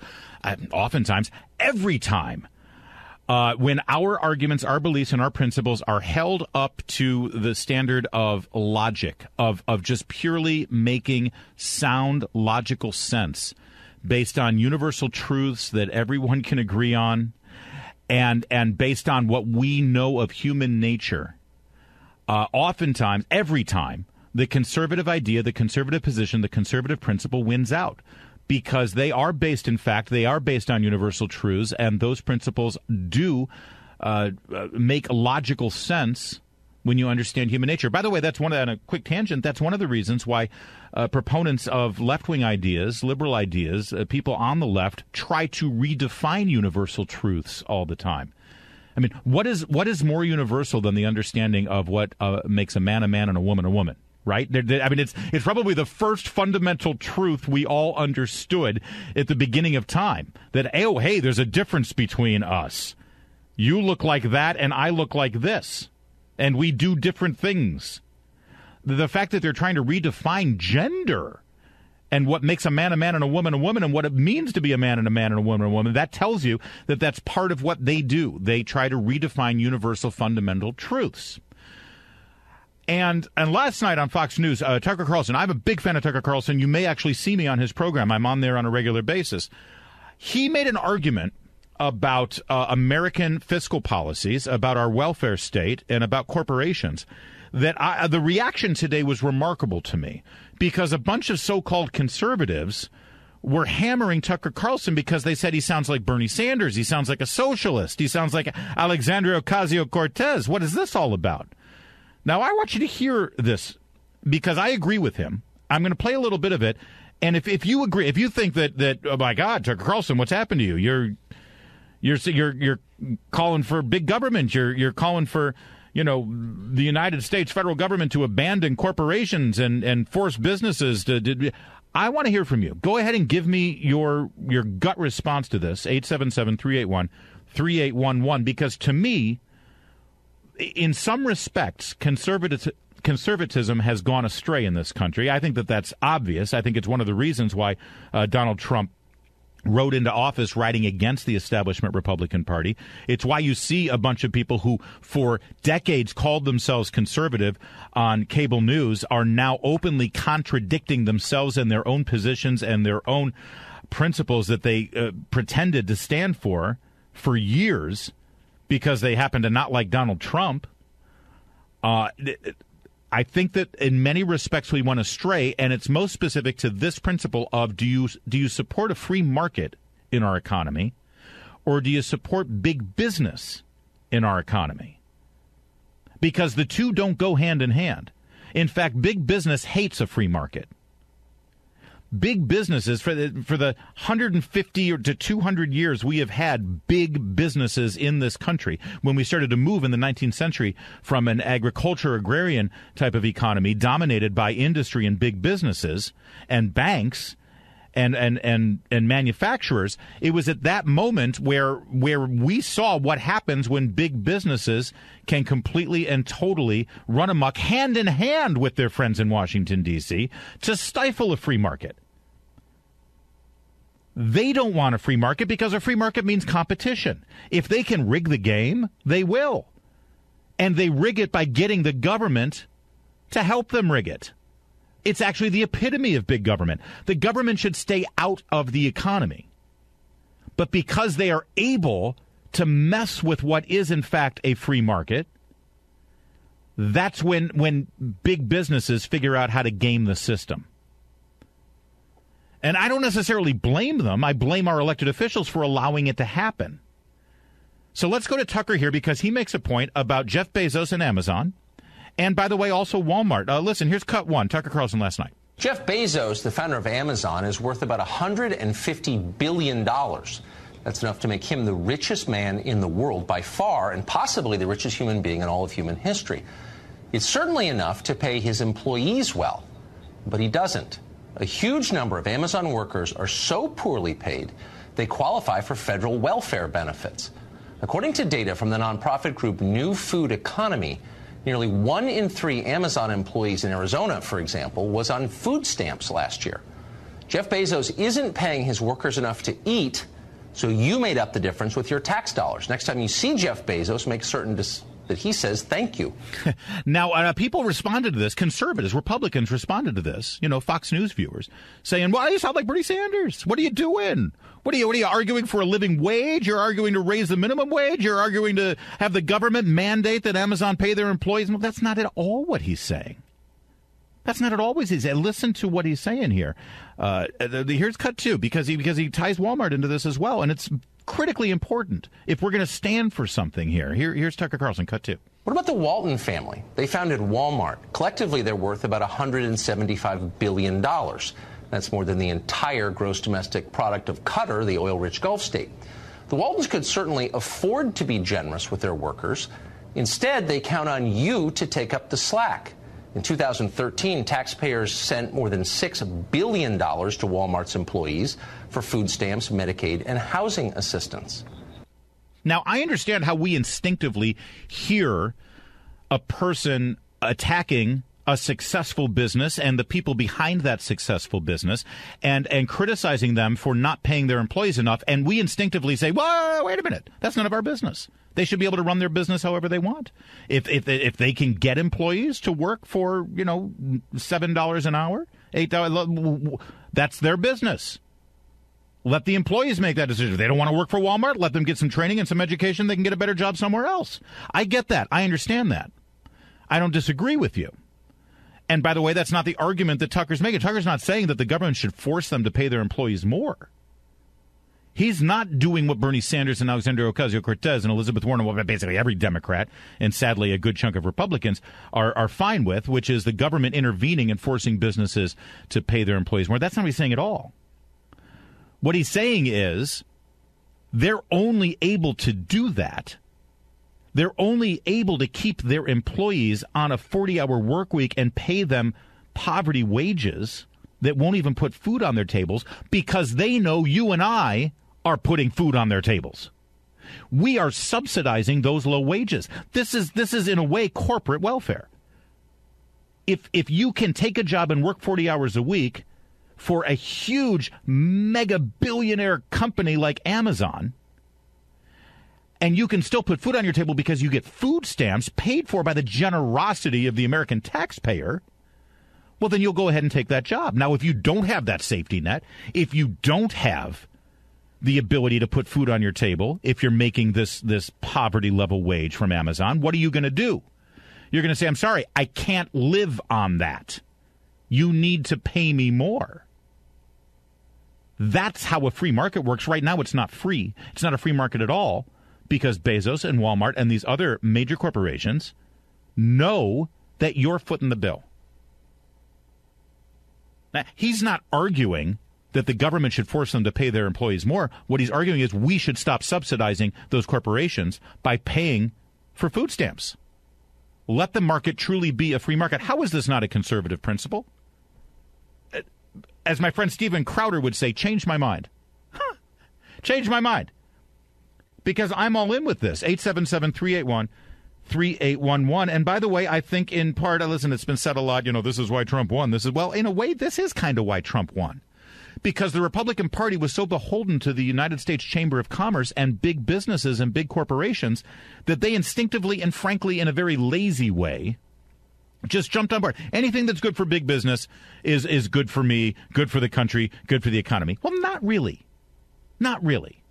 oftentimes, every time, when our arguments, our beliefs, and our principles are held up to the standard of logic, of just purely making sound, logical sense, based on universal truths that everyone can agree on, and based on what we know of human nature, oftentimes, every time, the conservative idea, the conservative position, the conservative principle wins out, because they are based on universal truths, and those principles do make logical sense when you understand human nature. By the way, on a quick tangent, that's one of the reasons why proponents of left-wing ideas, liberal ideas, people on the left try to redefine universal truths all the time. I mean, what is more universal than the understanding of what makes a man and a woman? Right? I mean, it's probably the first fundamental truth we all understood at the beginning of time, that, oh, hey, there's a difference between us. You look like that and I look like this. And we do different things. The fact that they're trying to redefine gender and what makes a man and a woman, and what it means to be a man and a woman, that tells you that that's part of what they do. They try to redefine universal fundamental truths. And last night on Fox News, Tucker Carlson, I'm a big fan of Tucker Carlson. You may actually see me on his program. I'm on there on a regular basis. He made an argument about American fiscal policies, about our welfare state, and about corporations, that the reaction today was remarkable to me, because a bunch of so-called conservatives were hammering Tucker Carlson because they said he sounds like Bernie Sanders, he sounds like a socialist, he sounds like Alexandria Ocasio-Cortez. What is this all about? Now, I want you to hear this, because I agree with him. I'm going to play a little bit of it, and if you agree, if you think that oh my God, Tucker Carlson, what's happened to you? You're calling for big government. You're calling for, the United States federal government to abandon corporations and force businesses to. I want to hear from you. Go ahead and give me your gut response to this, 877-381-3811, because to me, in some respects, conservatism has gone astray in this country. I think that's obvious. I think it's one of the reasons why Donald Trump rode into office riding against the establishment Republican Party. It's why you see a bunch of people who for decades called themselves conservative on cable news are now openly contradicting themselves and their own positions and their own principles that they pretended to stand for years because they happen to not like Donald Trump. I think that in many respects we went astray, and it's most specific to this principle of do you support a free market in our economy, or do you support big business in our economy? Because the two don't go hand in hand. In fact, big business hates a free market. Big businesses, for the 150 to 200 years we have had big businesses in this country. When we started to move in the 19th century from an agriculture agrarian type of economy dominated by industry and big businesses and banks and manufacturers, it was at that moment where we saw what happens when big businesses can completely and totally run amok hand in hand with their friends in Washington, D.C. to stifle a free market. They don't want a free market because a free market means competition. If they can rig the game, they will. And they rig it by getting the government to help them rig it. It's actually the epitome of big government. The government should stay out of the economy. But because they are able to mess with what is, in fact, a free market, that's when big businesses figure out how to game the system. And I don't necessarily blame them. I blame our elected officials for allowing it to happen. So let's go to Tucker here because he makes a point about Jeff Bezos and Amazon. And, by the way, also Walmart. Listen, here's cut one. Tucker Carlson last night. Jeff Bezos, the founder of Amazon, is worth about $150 billion. That's enough to make him the richest man in the world by far, and possibly the richest human being in all of human history. It's certainly enough to pay his employees well, but he doesn't. A huge number of Amazon workers are so poorly paid, they qualify for federal welfare benefits. According to data from the nonprofit group New Food Economy, nearly 1 in 3 Amazon employees in Arizona, for example, was on food stamps last year. Jeff Bezos isn't paying his workers enough to eat, so you made up the difference with your tax dollars. Next time you see Jeff Bezos, make certain that he says thank you. Now, people responded to this. Conservatives, Republicans responded to this, Fox News viewers, saying, well, you sound like Bernie Sanders. What are you doing? What are you arguing for a living wage? You're arguing to raise the minimum wage? You're arguing to have the government mandate that Amazon pay their employees? Well, that's not at all what he's saying. That's not at all what he's saying. Listen to what he's saying here. Here's cut two, because he ties Walmart into this as well, and it's critically important if we're going to stand for something here. Here's Tucker Carlson, cut two. What about the Walton family? They founded Walmart. Collectively, they're worth about $175 billion. That's more than the entire gross domestic product of Qatar, the oil-rich Gulf state. The Waltons could certainly afford to be generous with their workers. Instead, they count on you to take up the slack. In 2013, taxpayers sent more than $6 billion to Walmart's employees for food stamps, Medicaid, and housing assistance. Now, I understand how we instinctively hear a person attacking a successful business and the people behind that successful business and criticizing them for not paying their employees enough. And we instinctively say, whoa, wait a minute. That's none of our business. They should be able to run their business however they want. If they can get employees to work for, $7 an hour, $8, that's their business. Let the employees make that decision. If they don't want to work for Walmart, let them get some training and some education. They can get a better job somewhere else. I get that. I understand that. I don't disagree with you. And by the way, that's not the argument that Tucker's making. Tucker's not saying that the government should force them to pay their employees more. He's not doing what Bernie Sanders and Alexandria Ocasio-Cortez and Elizabeth Warren, well, basically every Democrat, and sadly a good chunk of Republicans, are fine with, which is the government intervening and forcing businesses to pay their employees more. That's not what he's saying at all. What he's saying is they're only able to do that They're only able to keep their employees on a 40-hour work week and pay them poverty wages that won't even put food on their tables because they know you and I are putting food on their tables. We are subsidizing those low wages. This is in a way corporate welfare. If you can take a job and work 40 hours a week for a huge mega billionaire company like Amazon, and you can still put food on your table because you get food stamps paid for by the generosity of the American taxpayer, well, then you'll go ahead and take that job. Now, if you don't have that safety net, if you don't have the ability to put food on your table, if you're making this poverty level wage from Amazon, what are you going to do? You're going to say, I'm sorry, I can't live on that. You need to pay me more. That's how a free market works. Right now, it's not free. It's not a free market at all because Bezos and Walmart and these other major corporations know that you're footing the bill. Now, he's not arguing that the government should force them to pay their employees more. What he's arguing is we should stop subsidizing those corporations by paying for food stamps. Let the market truly be a free market. How is this not a conservative principle? As my friend Steven Crowder would say, change my mind. Change my mind. Because I'm all in with this. 877-381-3811. And by the way, I think in part, listen, it's been said a lot, this is why Trump won. Well, in a way, this is kind of why Trump won. Because the Republican Party was so beholden to the United States Chamber of Commerce and big businesses and big corporations that they instinctively and frankly in a very lazy way just jumped on board. Anything that's good for big business is good for me, good for the country, good for the economy. Well, not really. Not really.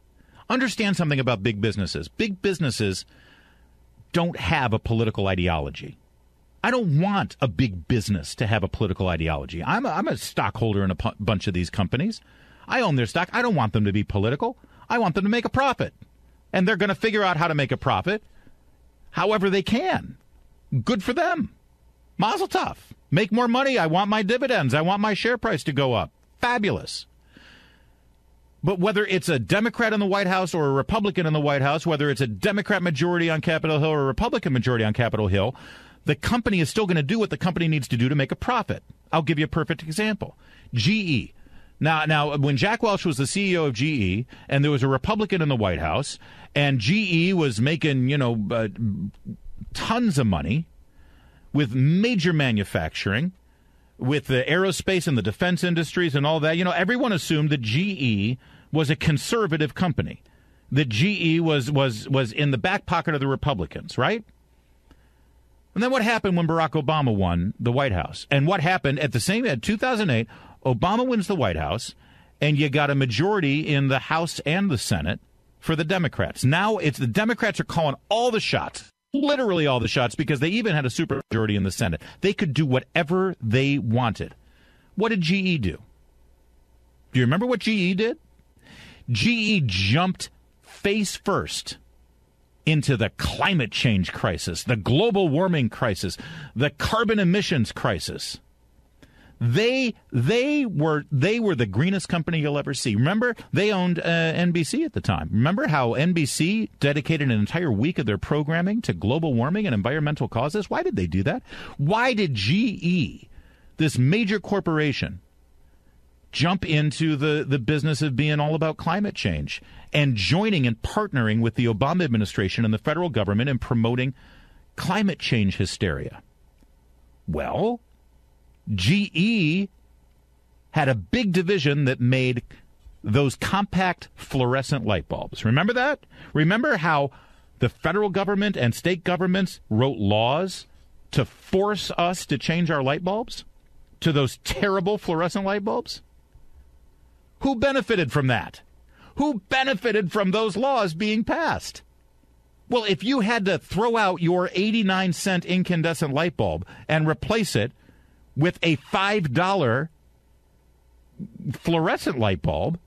Understand something about big businesses. Big businesses don't have a political ideology. I don't want a big business to have a political ideology. I'm a stockholder in a bunch of these companies. I own their stock. I don't want them to be political. I want them to make a profit. And they're going to figure out how to make a profit however they can. Good for them. Mazel tov. Make more money. I want my dividends. I want my share price to go up. Fabulous. But whether it's a Democrat in the White House or a Republican in the White House, whether it's a Democrat majority on Capitol Hill or a Republican majority on Capitol Hill, the company is still going to do what the company needs to do to make a profit. I'll give you a perfect example. GE. Now, when Jack Welch was the CEO of GE and there was a Republican in the White House and GE was making, tons of money with major manufacturing, with the aerospace and the defense industries and all that, everyone assumed that GE was a conservative company, that GE was in the back pocket of the Republicans, right? And then what happened when Barack Obama won the White House? And what happened at 2008, Obama wins the White House, and you got a majority in the House and the Senate for the Democrats. Now it's the Democrats are calling all the shots, literally all the shots, because they even had a supermajority in the Senate. They could do whatever they wanted. What did GE do? Do you remember what GE did? GE jumped face first into the climate change crisis, the global warming crisis, the carbon emissions crisis. They were the greenest company you'll ever see. Remember, they owned NBC at the time. Remember how NBC dedicated an entire week of their programming to global warming and environmental causes? Why did they do that? Why did GE, this major corporation, jump into the business of being all about climate change and joining and partnering with the Obama administration and the federal government in promoting climate change hysteria? Well, GE had a big division that made those compact fluorescent light bulbs. Remember that? Remember how the federal government and state governments wrote laws to force us to change our light bulbs to those terrible fluorescent light bulbs? Who benefited from that? Who benefited from those laws being passed? Well, if you had to throw out your 89-cent incandescent light bulb and replace it with a $5 fluorescent light bulb,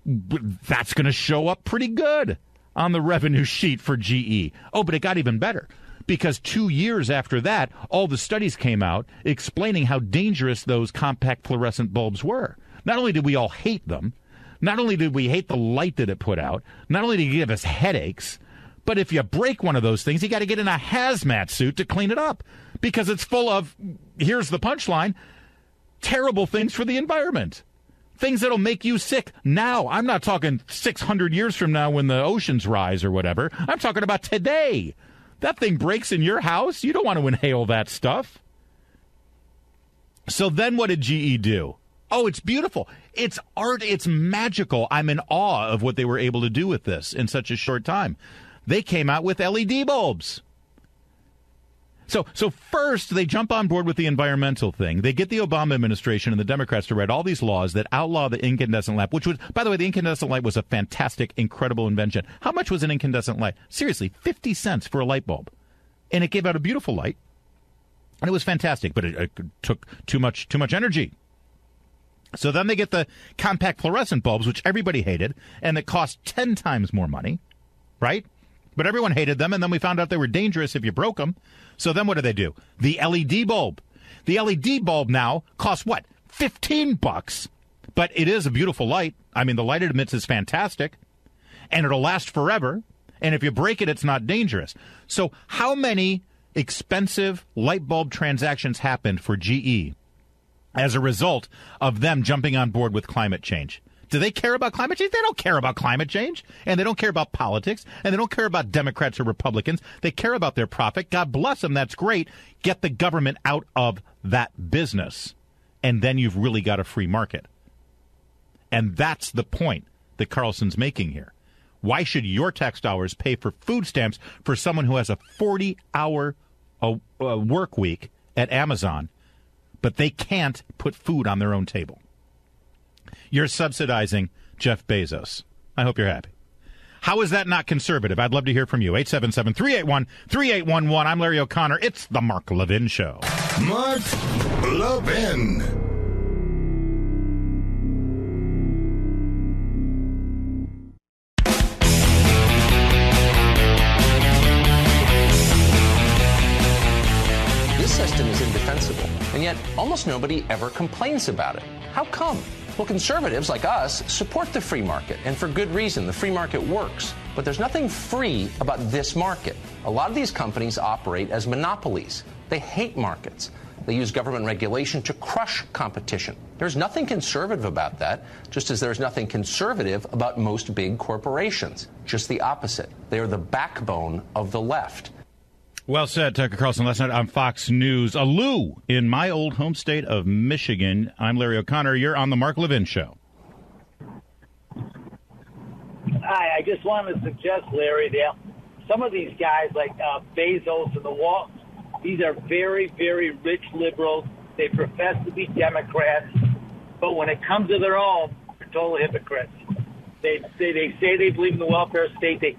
that's going to show up pretty good on the revenue sheet for GE. Oh, but it got even better, because 2 years after that, all the studies came out explaining how dangerous those compact fluorescent bulbs were. Not only did we all hate them, not only did we hate the light that it put out, not only did it give us headaches, But if you break one of those things, you got to get in a hazmat suit to clean it up because it's full of, here's the punchline, terrible things for the environment. Things that'll make you sick now. I'm not talking 600 years from now when the oceans rise or whatever. I'm talking about today. That thing breaks in your house. You don't want to inhale that stuff. So then what did GE do? Oh, it's beautiful. It's art. It's magical. I'm in awe of what they were able to do with this in such a short time. They came out with LED bulbs. So first, they jump on board with the environmental thing. They get the Obama administration and the Democrats to write all these laws that outlaw the incandescent lamp, which was, by the way, the incandescent light was a fantastic, incredible invention. How much was an incandescent light? Seriously, 50 cents for a light bulb. And it gave out a beautiful light. And it was fantastic, but it took too much energy. So then they get the compact fluorescent bulbs, which everybody hated, and it cost 10 times more money, right? But everyone hated them, and then we found out they were dangerous if you broke them. So then what do? The LED bulb. The LED bulb now costs, what, $15? But it is a beautiful light. I mean, the light it emits is fantastic, and it'll last forever. And if you break it, it's not dangerous. So how many expensive light bulb transactions happened for GE as a result of them jumping on board with climate change? Do they care about climate change? They don't care about climate change, and they don't care about politics, and they don't care about Democrats or Republicans. They care about their profit. God bless them. That's great. Get the government out of that business, and then you've really got a free market. And that's the point that Carlson's making here. Why should your tax dollars pay for food stamps for someone who has a 40-hour work week at Amazon, but they can't put food on their own table? You're subsidizing Jeff Bezos. I hope you're happy. How is that not conservative? I'd love to hear from you. 877-381-3811. I'm Larry O'Connor. It's the Mark Levin Show. Mark Levin. This system is indefensible, and yet almost nobody ever complains about it. How come? Well, conservatives like us support the free market, and for good reason. The free market works. But there's nothing free about this market. A lot of these companies operate as monopolies. They hate markets. They use government regulation to crush competition. There's nothing conservative about that, just as there's nothing conservative about most big corporations. Just the opposite. They are the backbone of the left. Well said, Tucker Carlson. Last night on Fox News, a Lou in my old home state of Michigan. I'm Larry O'Connor. You're on the Mark Levin Show. Hi, I just wanted to suggest, Larry, that some of these guys like Bezos and the Wall, these are very, very rich liberals. They profess to be Democrats, but when it comes to their own, they're total hypocrites. They say they believe in the welfare state. They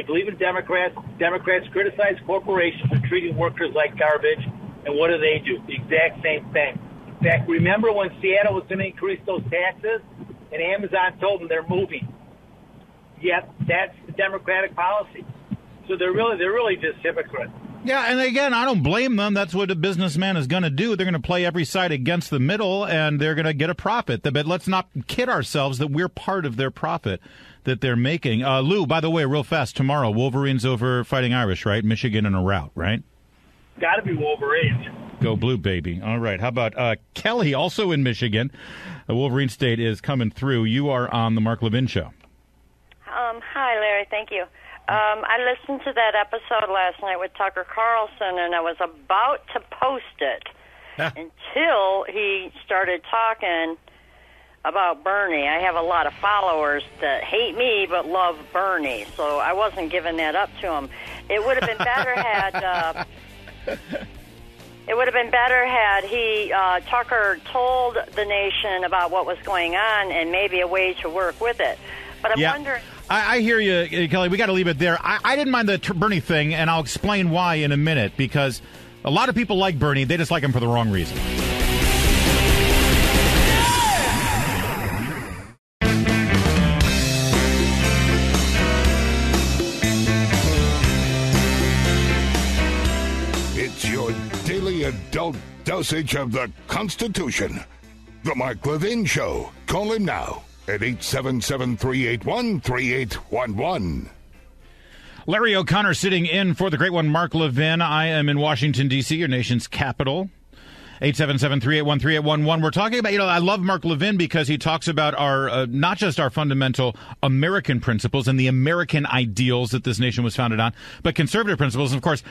believe in Democrats. Democrats criticize corporations for treating workers like garbage. And what do? The exact same thing. In fact, remember when Seattle was going to increase those taxes, and Amazon told them they're moving. Yet that's the Democratic policy. So they're really just hypocrites. Yeah, and again, I don't blame them. That's what a businessman is going to do. They're going to play every side against the middle, and they're going to get a profit. But let's not kid ourselves that we're part of their profit that they're making. Lou, by the way, real fast, tomorrow, Wolverines over Fighting Irish, right? Michigan in a rout, right? Got to be Wolverines. Go blue, baby. All right. How about Kelly, also in Michigan? Wolverine State is coming through. You are on the Mark Levin Show. Hi, Larry. Thank you. I listened to that episode last night with Tucker Carlson, and I was about to post it until he started talking about Bernie. I have a lot of followers that hate me but love Bernie, so I wasn't giving that up to him. It would have been better had he Tucker told the nation about what was going on and maybe a way to work with it. But I'm wondering. I hear you, Kelly. We got to leave it there. I didn't mind the Bernie thing, and I'll explain why in a minute, because a lot of people like Bernie. They just like him for the wrong reason. It's your daily adult dosage of the Constitution. The Mark Levin Show. Call him now at 877-381-3811. Larry O'Connor sitting in for the great one, Mark Levin. I am in Washington, D.C., your nation's capital. 877-381-3811. We're talking about, I love Mark Levin because he talks about our, not just our fundamental American principles and the American ideals that this nation was founded on, but conservative principles. And of course,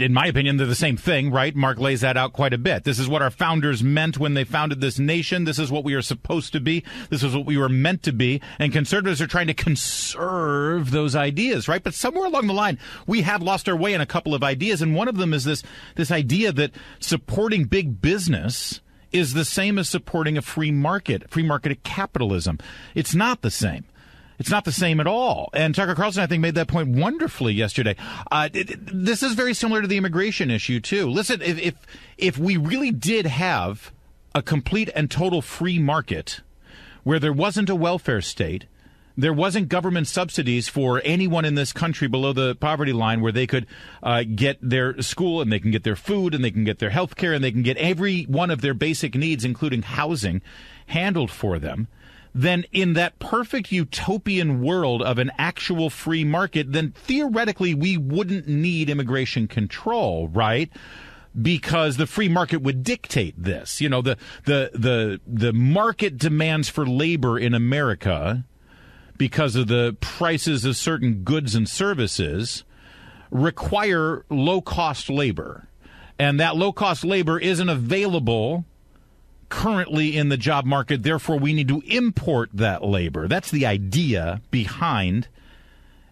in my opinion, they're the same thing, right? Mark lays that out quite a bit. This is what our founders meant when they founded this nation. This is what we are supposed to be. This is what we were meant to be. And conservatives are trying to conserve those ideas, right? But somewhere along the line, we have lost our way in a couple of ideas. And one of them is this idea that supporting big business is the same as supporting a free market capitalism. It's not the same. It's not the same at all. And Tucker Carlson, I think, made that point wonderfully yesterday. This is very similar to the immigration issue, too. Listen, if we really did have a complete and total free market where there wasn't a welfare state, there wasn't government subsidies for anyone in this country below the poverty line where they could get their school and they can get their food and they can get their health care and they can get every one of their basic needs, including housing, handled for them, then in that perfect utopian world of an actual free market, then theoretically we wouldn't need immigration control, right? Because the free market would dictate this. The market demands for labor in America, because of the prices of certain goods and services, require low-cost labor. And that low-cost labor isn't available currently in the job market. Therefore, we need to import that labor. That's the idea behind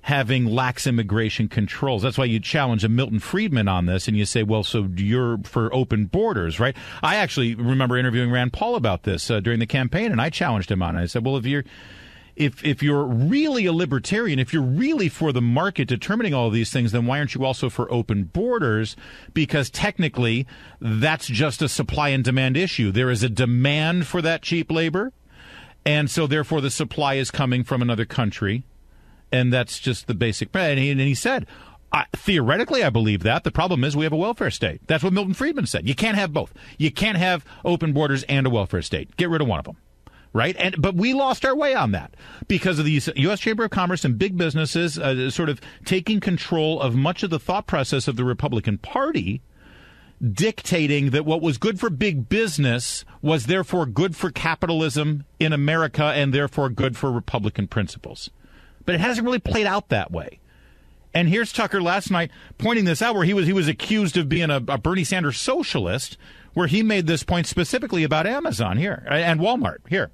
having lax immigration controls. That's why you challenge a Milton Friedman on this, and you say, well, so you're for open borders, right? I actually remember interviewing Rand Paul about this during the campaign, and I challenged him on it. I said, well, if you're really a libertarian, if you're really for the market determining all of these things, then why aren't you also for open borders? Because technically, that's just a supply and demand issue. There is a demand for that cheap labor, and so therefore the supply is coming from another country, and that's just the basic. And he said, theoretically, I believe that. The problem is we have a welfare state. That's what Milton Friedman said. You can't have both. You can't have open borders and a welfare state. Get rid of one of them. Right. But we lost our way on that because of the U.S. Chamber of Commerce and big businesses sort of taking control of much of the thought process of the Republican Party, dictating that what was good for big business was therefore good for capitalism in America and therefore good for Republican principles. But it hasn't really played out that way. And here's Tucker last night pointing this out, where he was accused of being a Bernie Sanders socialist, where he made this point specifically about Amazon here and Walmart here.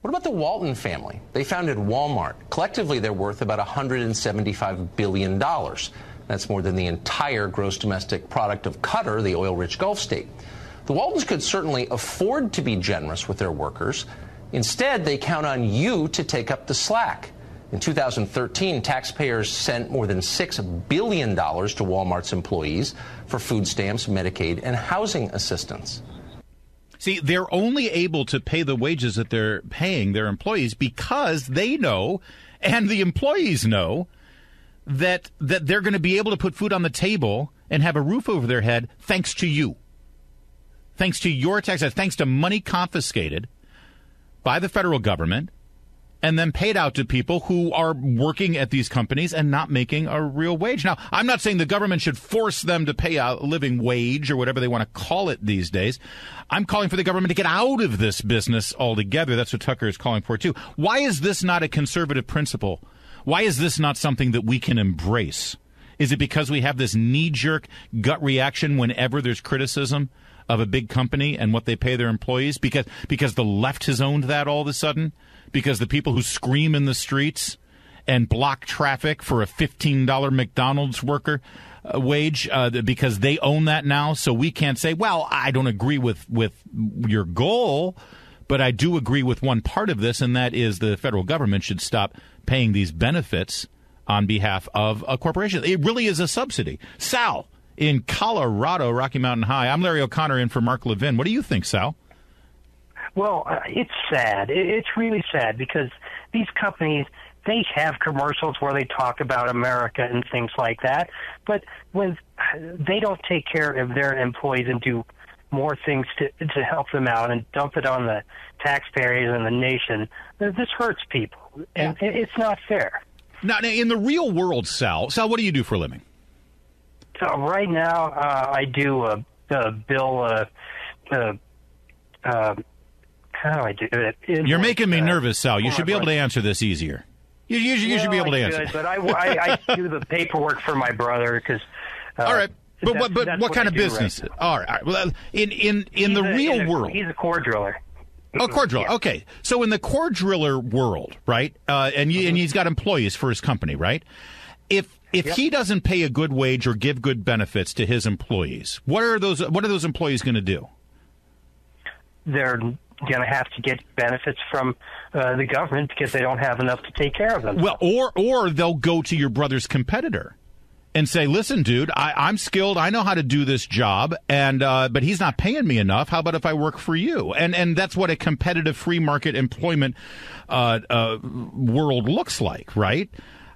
What about the Walton family? They founded Walmart. Collectively, they're worth about $175 billion. That's more than the entire gross domestic product of Qatar, the oil-rich Gulf state. The Waltons could certainly afford to be generous with their workers. Instead, they count on you to take up the slack. In 2013, taxpayers sent more than $6 billion to Walmart's employees for food stamps, Medicaid, and housing assistance. See, they're only able to pay the wages that they're paying their employees because they know, and the employees know, that they're going to be able to put food on the table and have a roof over their head thanks to you. Thanks to your taxes, thanks to money confiscated by the federal government and then paid out to people who are working at these companies and not making a real wage. Now, I'm not saying the government should force them to pay a living wage or whatever they want to call it these days. I'm calling for the government to get out of this business altogether. That's what Tucker is calling for, too. Why is this not a conservative principle? Why is this not something that we can embrace? Is it because we have this knee-jerk gut reaction whenever there's criticism of a big company and what they pay their employees? Because the left has owned that all of a sudden? Because the people who scream in the streets and block traffic for a $15 McDonald's worker wage, because they own that now, so we can't say, well, I don't agree with your goal, but I do agree with one part of this, and that is the federal government should stop paying these benefits on behalf of a corporation. It really is a subsidy. Sal in Colorado, Rocky Mountain High. I'm Larry O'Connor in for Mark Levin. What do you think, Sal? Well, it's sad. It's really sad because these companies, they have commercials where they talk about America and things like that, but when they don't take care of their employees and do more things to help them out and dump it on the taxpayers and the nation, this hurts people, and it's not fair. Now, in the real world, Sal, what do you do for a living? So right now, I do bill. How do I do it? You're making me nervous, Sal. You should be able to answer this easier. You should be able to answer. But I do the paperwork for my brother because. All right. But what kind of business? Right. All right. Well, in the real world, he's a core driller. Oh, core driller. Yeah. Okay. So in the core driller world, right? And he's got employees for his company, right? If he doesn't pay a good wage or give good benefits to his employees, what are those employees going to do? They're going to have to get benefits from the government because they don't have enough to take care of them. Well, or they'll go to your brother's competitor and say, "Listen, dude, I'm skilled. I know how to do this job, and but he's not paying me enough. How about if I work for you?" And that's what a competitive free market employment world looks like, right?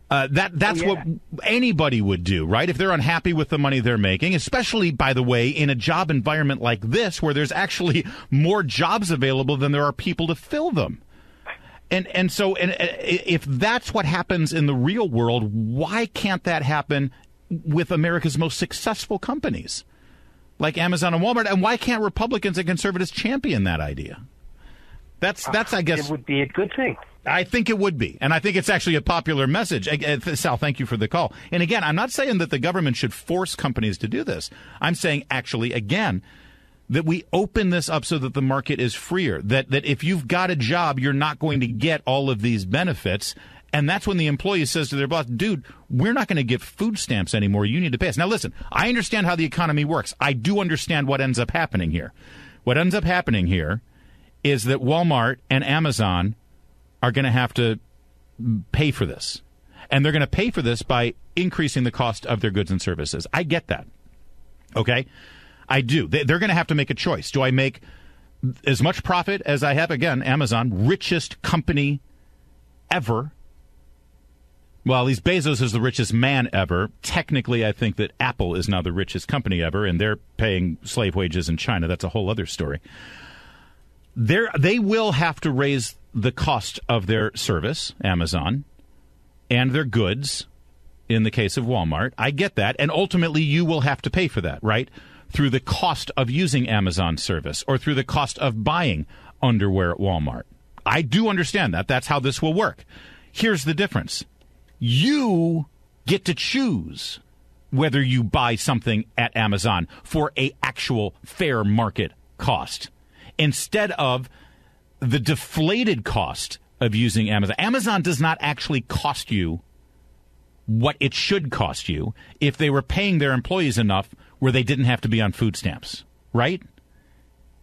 That's what anybody would do, right? If they're unhappy with the money they're making, especially, by the way, in a job environment like this where there's actually more jobs available than there are people to fill them. And so if that's what happens in the real world, why can't that happen with America's most successful companies like Amazon and Walmart? And why can't Republicans and conservatives champion that idea? That's I guess, it would be a good thing. I think it would be. And I think it's actually a popular message. Sal, thank you for the call. And again, I'm not saying that the government should force companies to do this. I'm saying actually, again, that we open this up so that the market is freer, that if you've got a job, you're not going to get all of these benefits. And that's when the employee says to their boss, dude, we're not going to give food stamps anymore. You need to pay us. Now, listen, I understand how the economy works. I do understand what ends up happening here. What ends up happening here is that Walmart and Amazon are going to have to pay for this. And they're going to pay for this by increasing the cost of their goods and services. I get that. Okay? I do. They're going to have to make a choice. Do I make as much profit as I have? Again, Amazon, richest company ever. Well, at least Bezos is the richest man ever. Technically, I think that Apple is now the richest company ever, and they're paying slave wages in China. That's a whole other story. They will have to raise the cost of their service, Amazon, and their goods, in the case of Walmart. I get that. And ultimately, you will have to pay for that, right? Through the cost of using Amazon service or through the cost of buying underwear at Walmart. I do understand that. That's how this will work. Here's the difference. You get to choose whether you buy something at Amazon for an actual fair market cost instead of the deflated cost of using Amazon. Amazon does not actually cost you what it should cost you if they were paying their employees enough where they didn't have to be on food stamps, right?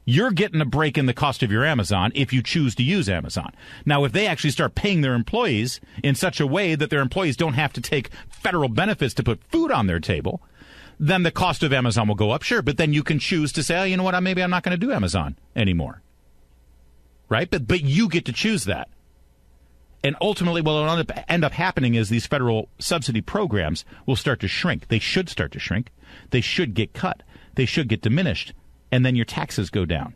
You're getting a break in the cost of your Amazon if you choose to use Amazon. Now, if they actually start paying their employees in such a way that their employees don't have to take federal benefits to put food on their table, then the cost of Amazon will go up, sure. But then you can choose to say, oh, you know what, maybe I'm not going to do Amazon anymore. Right? But you get to choose that. And ultimately, what will end up happening is these federal subsidy programs will start to shrink. They should start to shrink. They should get cut. They should get diminished. And then your taxes go down.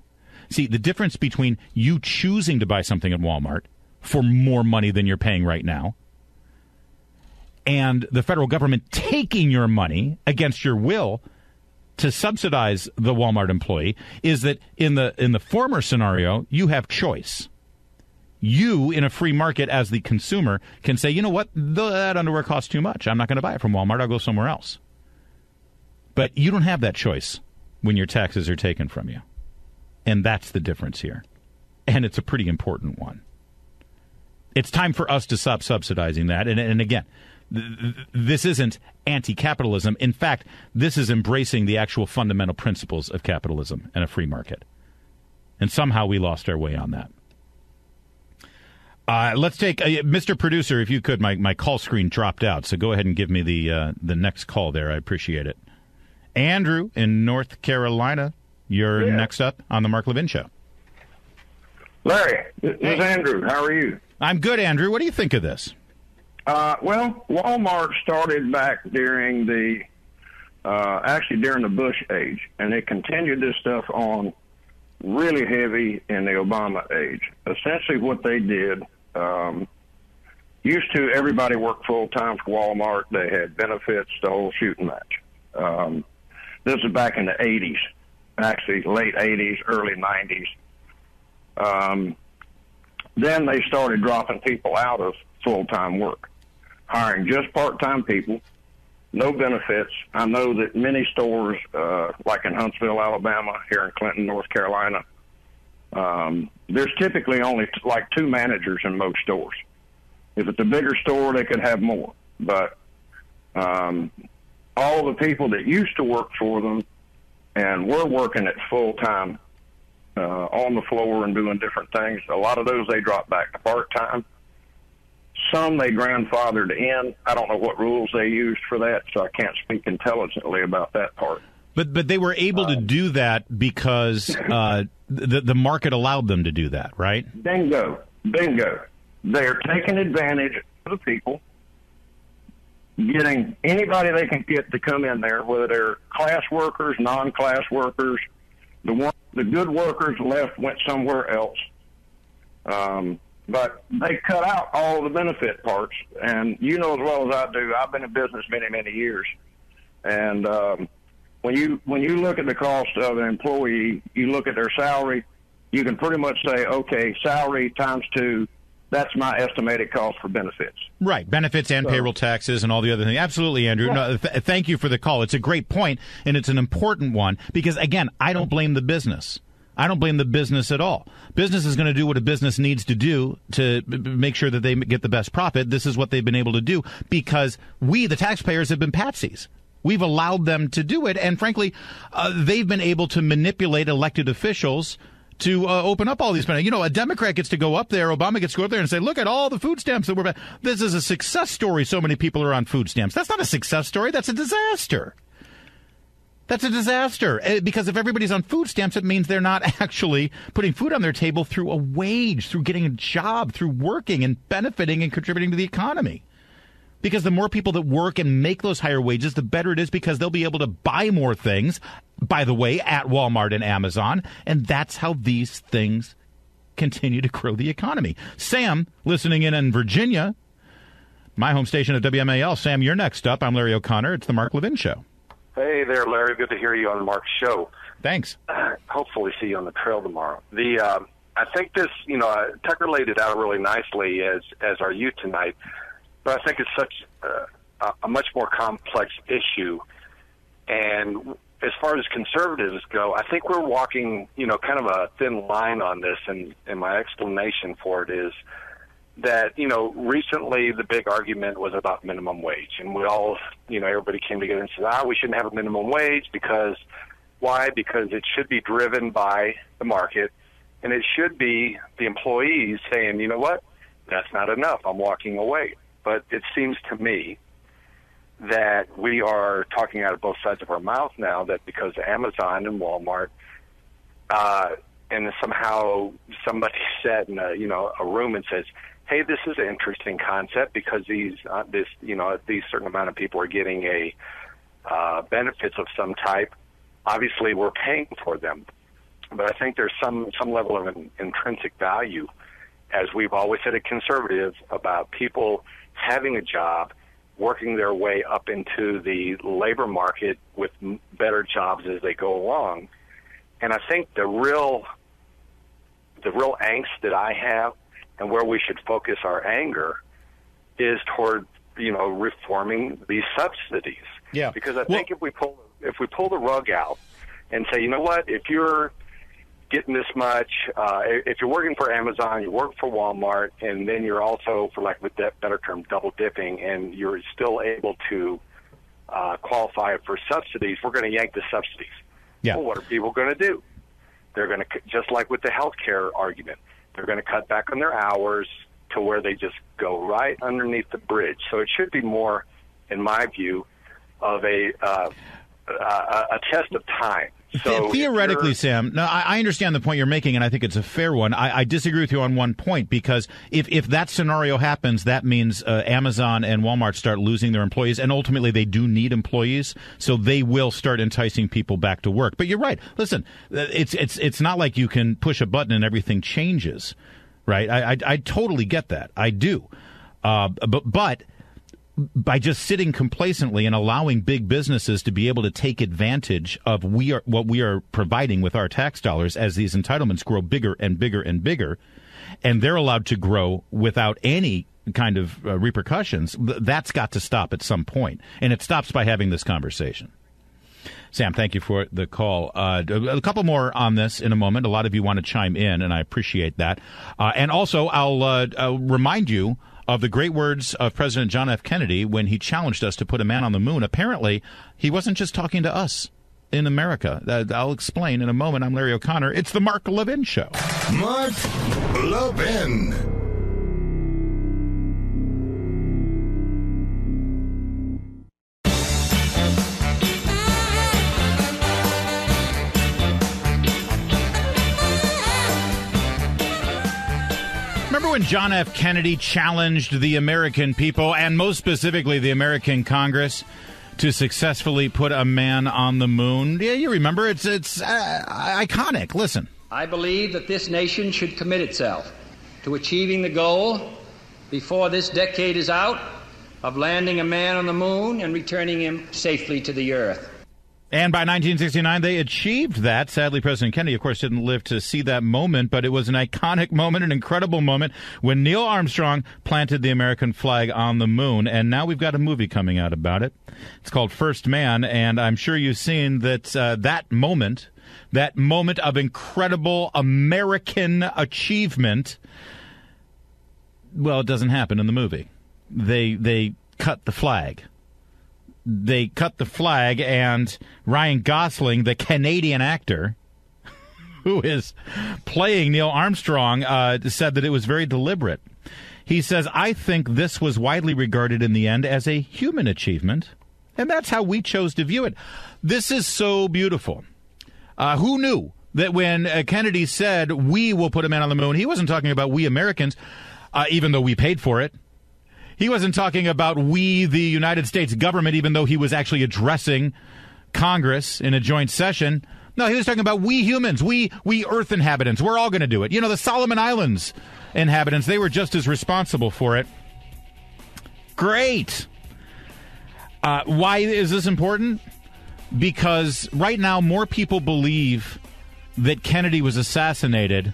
See, the difference between you choosing to buy something at Walmart for more money than you're paying right now and the federal government taking your money against your will to subsidize the Walmart employee is that in the former scenario, you have choice. You, in a free market as the consumer, can say, you know what, that underwear costs too much. I'm not going to buy it from Walmart. I'll go somewhere else. But you don't have that choice when your taxes are taken from you. And that's the difference here. And it's a pretty important one. It's time for us to stop subsidizing that. And again, this isn't anti-capitalism. In fact, this is embracing the actual fundamental principles of capitalism and a free market. And somehow we lost our way on that. Let's take Mr. Producer, if you could. My call screen dropped out, so go ahead and give me the next call there. I appreciate it. Andrew in North Carolina, you're next up on the Mark Levin Show. Larry, this is Andrew. How are you? I'm good, Andrew. What do you think of this? Well, Walmart started back during during the Bush age, and they continued this stuff on really heavy in the Obama age. Essentially what they did, Used to, everybody worked full-time for Walmart. They had benefits, the whole shooting match. This is back in the 80s, actually late 80s, early 90s. Then they started dropping people out of full-time work, hiring just part-time people, no benefits. I know that many stores, like in Huntsville, Alabama, here in Clinton, North Carolina, there's typically only like 2 managers in most stores. If it's a bigger store, they could have more. But all the people that used to work for them and were working at full-time on the floor and doing different things, a lot of those they dropped back to part-time. Some they grandfathered in. I don't know what rules they used for that, so I can't speak intelligently about that part. But they were able to do that because the market allowed them to do that, right? Bingo. They're taking advantage of the people, getting anybody they can get to come in there, whether they're class workers, non-class workers. The good workers went somewhere else. But they cut out all the benefit parts. And you know as well as I do, I've been in business many, many years. And when you look at the cost of an employee, you look at their salary, you can pretty much say, okay, salary times 2, that's my estimated cost for benefits. Right, benefits and payroll taxes and all the other things. Absolutely, Andrew. Yeah. No, thank you for the call. It's a great point, and it's an important one because, again, I don't blame the business. I don't blame the business at all. Business is going to do what a business needs to do to make sure that they get the best profit. This is what they've been able to do because we, the taxpayers, have been patsies. We've allowed them to do it, and frankly, they've been able to manipulate elected officials to open up all these. You know, a Democrat gets to go up there, Obama gets to go up there and say, look at all the food stamps that we're. This is a success story. So many people are on food stamps. That's not a success story. That's a disaster. That's a disaster. Because if everybody's on food stamps, it means they're not actually putting food on their table through a wage, through getting a job, through working and benefiting and contributing to the economy. Because the more people that work and make those higher wages, the better it is because they'll be able to buy more things, by the way, at Walmart and Amazon. And that's how these things continue to grow the economy. Sam, listening in Virginia, my home station at WMAL. Sam, you're next up. I'm Larry O'Connor. It's the Mark Levin Show. Hey there, Larry. Good to hear you on Mark's show. Thanks. Hopefully see you on the trail tomorrow. I think this, Tucker laid it out really nicely as are you tonight. But I think it's such a much more complex issue. And as far as conservatives go, I think we're walking, kind of a thin line on this. And my explanation for it is that, recently the big argument was about minimum wage. And we all, everybody came together and said, we shouldn't have a minimum wage because, why? Because it should be driven by the market. And it should be the employees saying, you know what, that's not enough. I'm walking away. But it seems to me that we are talking out of both sides of our mouth now that because Amazon and Walmart, and somehow somebody sat in a room and says, hey, this is an interesting concept because these certain amount of people are getting a benefits of some type. Obviously, we're paying for them. But I think there's some level of an intrinsic value, as we've always said at conservatives, about people having a job, working their way up into the labor market with better jobs as they go along. And I think the real angst that I have and where we should focus our anger is toward, reforming these subsidies. Yeah. Because I think if we pull the rug out and say, you know what, if you're getting this much, if you're working for Amazon, you work for Walmart, and then you're also, for lack of a better term, double dipping, and you're still able to qualify for subsidies, we're going to yank the subsidies. Yeah. Well, what are people going to do? They're going to, just like with the health care argument, they're going to cut back on their hours to where they just go right underneath the bridge. So it should be more, in my view, of a test of time. So theoretically, Sam, no, I understand the point you're making, and I think it's a fair one. I disagree with you on one point, because if that scenario happens, that means Amazon and Walmart start losing their employees, and ultimately they do need employees, so they will start enticing people back to work. But you're right. Listen, it's not like you can push a button and everything changes, right? I totally get that. I do. But by just sitting complacently and allowing big businesses to be able to take advantage of what we are providing with our tax dollars as these entitlements grow bigger and bigger and bigger, and they're allowed to grow without any kind of repercussions, that's got to stop at some point. And it stops by having this conversation. Sam, thank you for the call. A couple more on this in a moment. A lot of you want to chime in, and I appreciate that. And also, I'll remind you of the great words of President John F. Kennedy when he challenged us to put a man on the moon. Apparently, he wasn't just talking to us in America. I'll explain in a moment. I'm Larry O'Connor. It's the Mark Levin Show. Mark Levin. Remember when John F. Kennedy challenged the American people, and most specifically the American Congress, to successfully put a man on the moon? Yeah, you remember. It's iconic. Listen. I believe that this nation should commit itself to achieving the goal before this decade is out of landing a man on the moon and returning him safely to the earth. And by 1969, they achieved that. Sadly, President Kennedy, of course, didn't live to see that moment, but it was an iconic moment, an incredible moment when Neil Armstrong planted the American flag on the moon. And now we've got a movie coming out about it. It's called First Man, and I'm sure you've seen that that moment of incredible American achievement, well, it doesn't happen in the movie. They cut the flag. They cut the flag, and Ryan Gosling, the Canadian actor who is playing Neil Armstrong, said that it was very deliberate. He says, I think this was widely regarded in the end as a human achievement, and that's how we chose to view it. This is so beautiful. Who knew that when Kennedy said, we will put a man on the moon, he wasn't talking about we Americans, even though we paid for it. He wasn't talking about we, the United States government, even though he was actually addressing Congress in a joint session. No, he was talking about we humans, we Earth inhabitants. We're all going to do it. You know, the Solomon Islands inhabitants, they were just as responsible for it. Great. Why is this important? Because right now more people believe that Kennedy was assassinated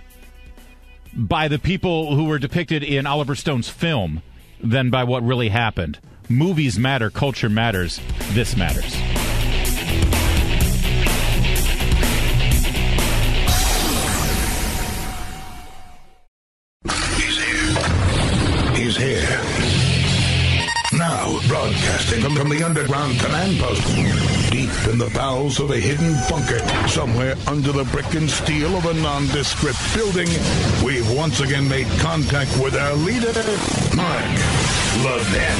by the people who were depicted in Oliver Stone's film than by what really happened. Movies matter, culture matters, this matters. He's here. Now, broadcasting from the underground command post, deep in the bowels of a hidden bunker, somewhere under the brick and steel of a nondescript building, we've once again made contact with our leader, Mark Levin.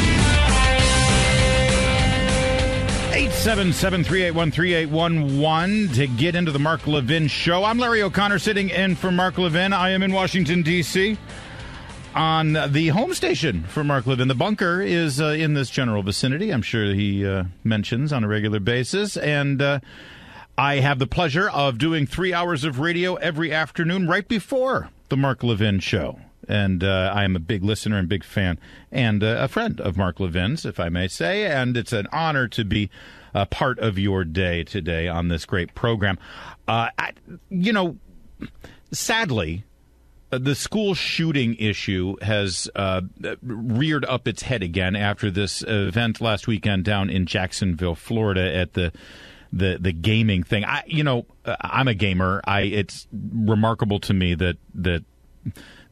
877-381-3811 to get into the Mark Levin Show. I'm Larry O'Connor, sitting in for Mark Levin. I am in Washington, D.C., on the home station for Mark Levin. The bunker is in this general vicinity. I'm sure he mentions on a regular basis. And I have the pleasure of doing 3 hours of radio every afternoon right before the Mark Levin Show. And I am a big listener and big fan and a friend of Mark Levin's, if I may say. And it's an honor to be a part of your day today on this great program. Sadly, the school shooting issue has reared up its head again after this event last weekend down in Jacksonville, Florida, at the gaming thing. I'm a gamer. It's remarkable to me that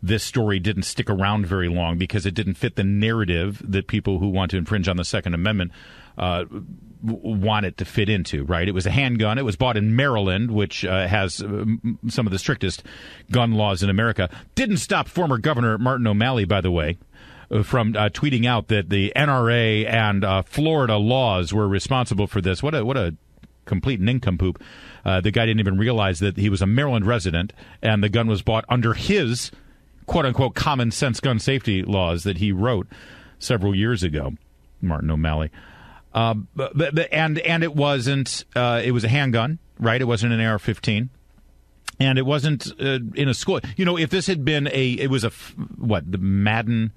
this story didn't stick around very long because it didn't fit the narrative that people who want to infringe on the Second Amendment want it to fit into, right? It was a handgun. It was bought in Maryland, which has some of the strictest gun laws in America. Didn't stop former Governor Martin O'Malley, by the way, from tweeting out that the NRA and Florida laws were responsible for this. What a complete nincompoop. The guy didn't even realize that he was a Maryland resident and the gun was bought under his quote-unquote common sense gun safety laws that he wrote several years ago, Martin O'Malley. And it wasn't. It was a handgun, right? It wasn't an AR-15, and it wasn't in a school. You know, if this had been the Madden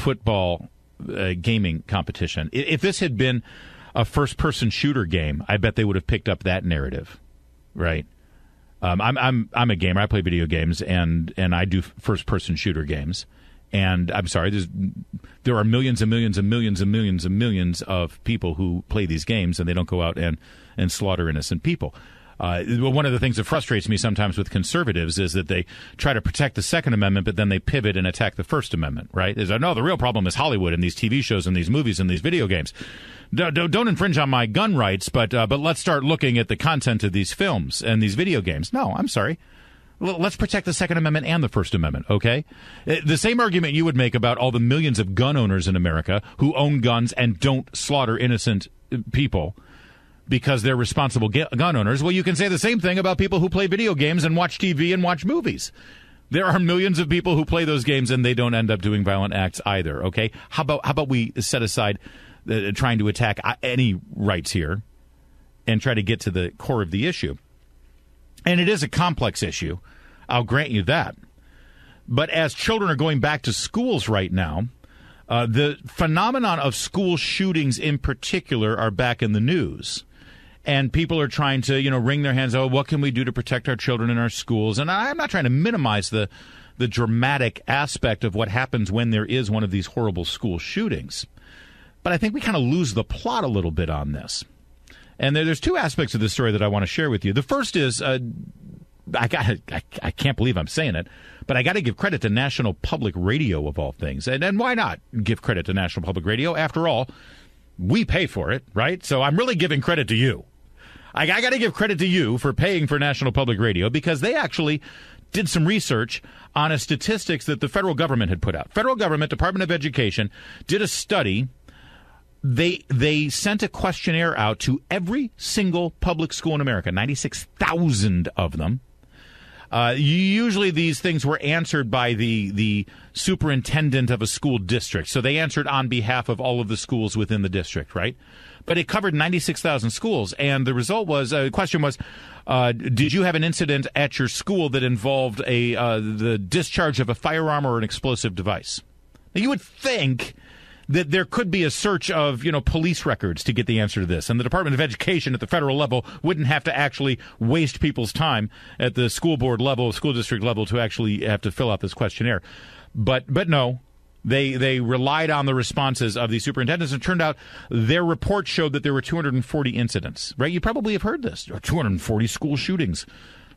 football gaming competition. If this had been a first-person shooter game, I bet they would have picked up that narrative, right? I'm a gamer. I play video games, and I do first-person shooter games. And I'm sorry, there are millions and millions and millions and millions and millions of people who play these games, and they don't go out and slaughter innocent people. One of the things that frustrates me sometimes with conservatives is that they try to protect the Second Amendment, but then they pivot and attack the First Amendment, right? No, the real problem is Hollywood and these TV shows and these movies and these video games. Don't infringe on my gun rights, but let's start looking at the content of these films and these video games. No, I'm sorry. Let's protect the Second Amendment and the First Amendment, okay? The same argument you would make about all the millions of gun owners in America who own guns and don't slaughter innocent people because they're responsible gun owners. Well, you can say the same thing about people who play video games and watch TV and watch movies. There are millions of people who play those games and they don't end up doing violent acts either, okay? How about we set aside trying to attack any rights here and try to get to the core of the issue? And it is a complex issue. I'll grant you that. But as children are going back to schools right now, the phenomenon of school shootings in particular are back in the news. And people are trying to, wring their hands, what can we do to protect our children in our schools? And I'm not trying to minimize the dramatic aspect of what happens when there is one of these horrible school shootings. But I think we kind of lose the plot a little bit on this. And there's two aspects of this story that I want to share with you. The first is, I can't believe I'm saying it, but I got to give credit to National Public Radio, of all things. And why not give credit to National Public Radio? After all, we pay for it, right? So I'm really giving credit to you. I got to give credit to you for paying for National Public Radio because they actually did some research on a statistics that the federal government had put out. Federal government, Department of Education, did a study. They sent a questionnaire out to every single public school in America, 96,000 of them. Usually these things were answered by the superintendent of a school district. So they answered on behalf of all of the schools within the district, right? But it covered 96,000 schools. And the result was, the question was, did you have an incident at your school that involved the discharge of a firearm or an explosive device? Now, you would think that there could be a search of, police records to get the answer to this. And the Department of Education at the federal level wouldn't have to actually waste people's time at the school board level, school district level to actually have to fill out this questionnaire. But no, they relied on the responses of the superintendents. And it turned out their report showed that there were 240 incidents, right? You probably have heard this. 240 school shootings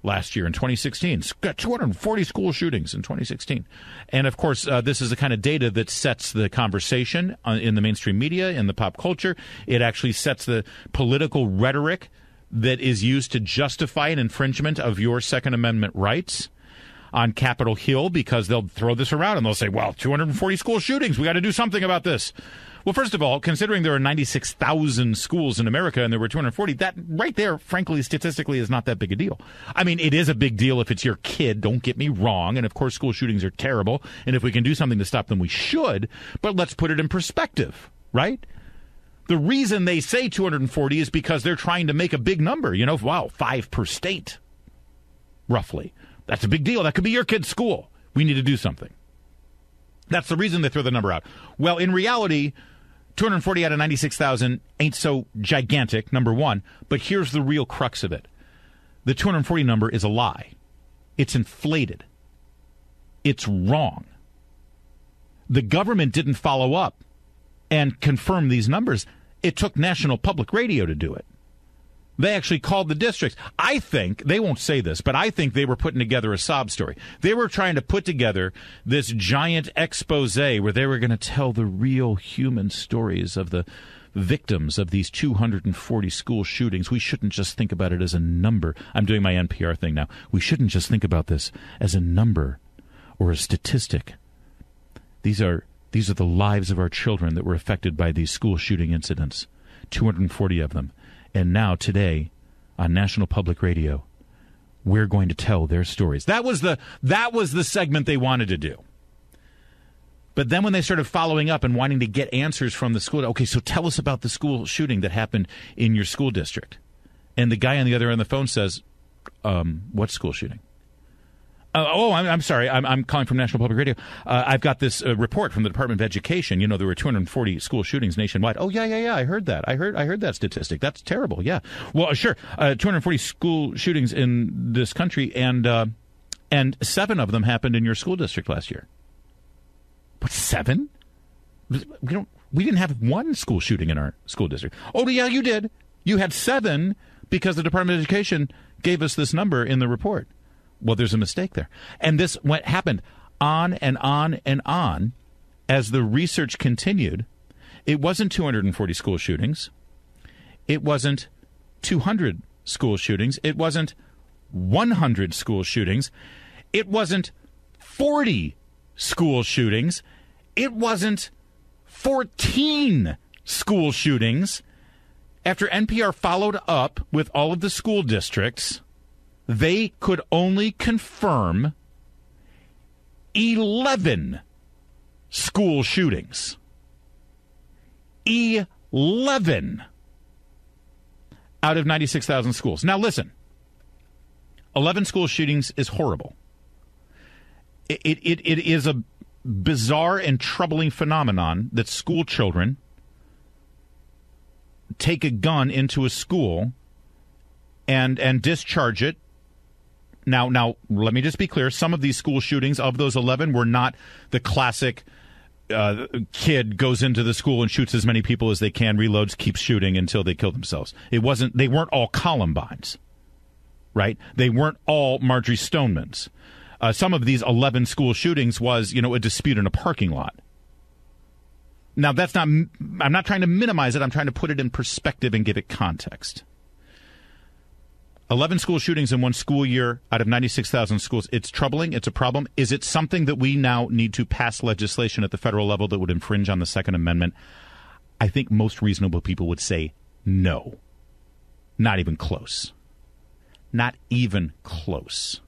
last year in 2016. Got 240 school shootings in 2016. And, of course, this is the kind of data that sets the conversation in the mainstream media, in the pop culture. It actually sets the political rhetoric that is used to justify an infringement of your Second Amendment rights on Capitol Hill, because they'll throw this around and they'll say, 240 school shootings. We got to do something about this. Well, first of all, considering there are 96,000 schools in America and there were 240, that right there, frankly, statistically is not that big a deal. I mean, it is a big deal if it's your kid, don't get me wrong. And, of course, school shootings are terrible. And if we can do something to stop them, we should. But let's put it in perspective, right? The reason they say 240 is because they're trying to make a big number. 5 per state, roughly. That's a big deal. That could be your kid's school. We need to do something. That's the reason they throw the number out. Well, in reality, 240 out of 96,000 ain't so gigantic, number one. But here's the real crux of it. The 240 number is a lie. It's inflated. It's wrong. The government didn't follow up and confirm these numbers. It took National Public Radio to do it. They actually called the districts. I think, they won't say this, but I think they were putting together a sob story. They were trying to put together this giant expose where they were going to tell the real human stories of the victims of these 240 school shootings. We shouldn't just think about it as a number. I'm doing my NPR thing now. We shouldn't just think about this as a number or a statistic. These are the lives of our children that were affected by these school shooting incidents. 240 of them. And now, today, on National Public Radio, we're going to tell their stories. That was the segment they wanted to do. But then when they started following up and wanting to get answers from the school, okay, so tell us about the school shooting that happened in your school district. And the guy on the other end of the phone says, what school shooting? I'm sorry. I'm calling from National Public Radio. I've got this report from the Department of Education. You know, there were 240 school shootings nationwide. Oh, yeah. I heard that. I heard that statistic. That's terrible. Yeah. Well, sure. 240 school shootings in this country, and 7 of them happened in your school district last year. What, 7? We didn't have 1 school shooting in our school district. Oh, yeah, you did. You had 7 because the Department of Education gave us this number in the report. Well, there's a mistake there. And this happened on and on and on as the research continued. It wasn't 240 school shootings. It wasn't 200 school shootings. It wasn't 100 school shootings. It wasn't 40 school shootings. It wasn't 14 school shootings. After NPR followed up with all of the school districts, they could only confirm 11 school shootings. 11 out of 96,000 schools. Now listen, 11 school shootings is horrible. It is a bizarre and troubling phenomenon that school children take a gun into a school and discharge it. Now, let me just be clear. Some of these school shootings, of those 11, were not the classic kid goes into the school and shoots as many people as they can, reloads, keeps shooting until they kill themselves. They weren't all Columbines, right? They weren't all Marjorie Stonemans. Some of these 11 school shootings was, a dispute in a parking lot. Now, I'm not trying to minimize it. I'm trying to put it in perspective and give it context. 11 school shootings in one school year out of 96,000 schools. It's troubling. It's a problem. Is it something that we now need to pass legislation at the federal level that would infringe on the Second Amendment? I think most reasonable people would say no. Not even close. Not even close.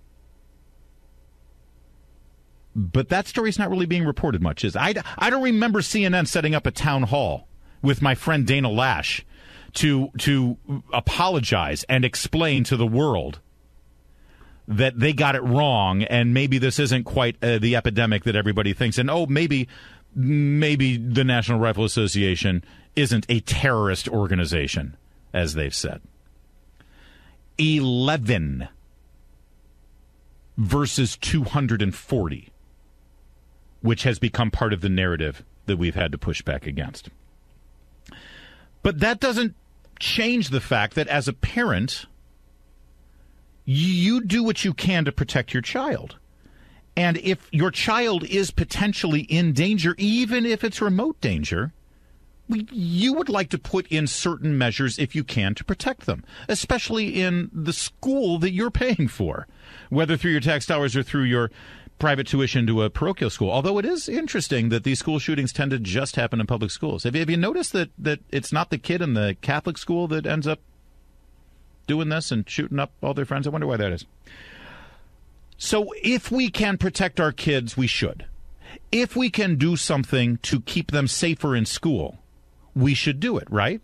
But that story's not really being reported much. I don't remember CNN setting up a town hall with my friend Dana Lash to apologize and explain to the world that they got it wrong and maybe this isn't quite the epidemic that everybody thinks. And, maybe the National Rifle Association isn't a terrorist organization, as they've said. 11 versus 240, which has become part of the narrative that we've had to push back against. But that doesn't change the fact that as a parent, you do what you can to protect your child. And if your child is potentially in danger, even if it's remote danger, you would like to put in certain measures if you can to protect them, especially in the school that you're paying for, whether through your tax dollars or through your private tuition to a parochial school. Although it is interesting that these school shootings tend to just happen in public schools. Have you noticed that it's not the kid in the Catholic school that ends up doing this and shooting up all their friends? I wonder why that is. So if we can protect our kids, we should. If we can do something to keep them safer in school, we should do it, right?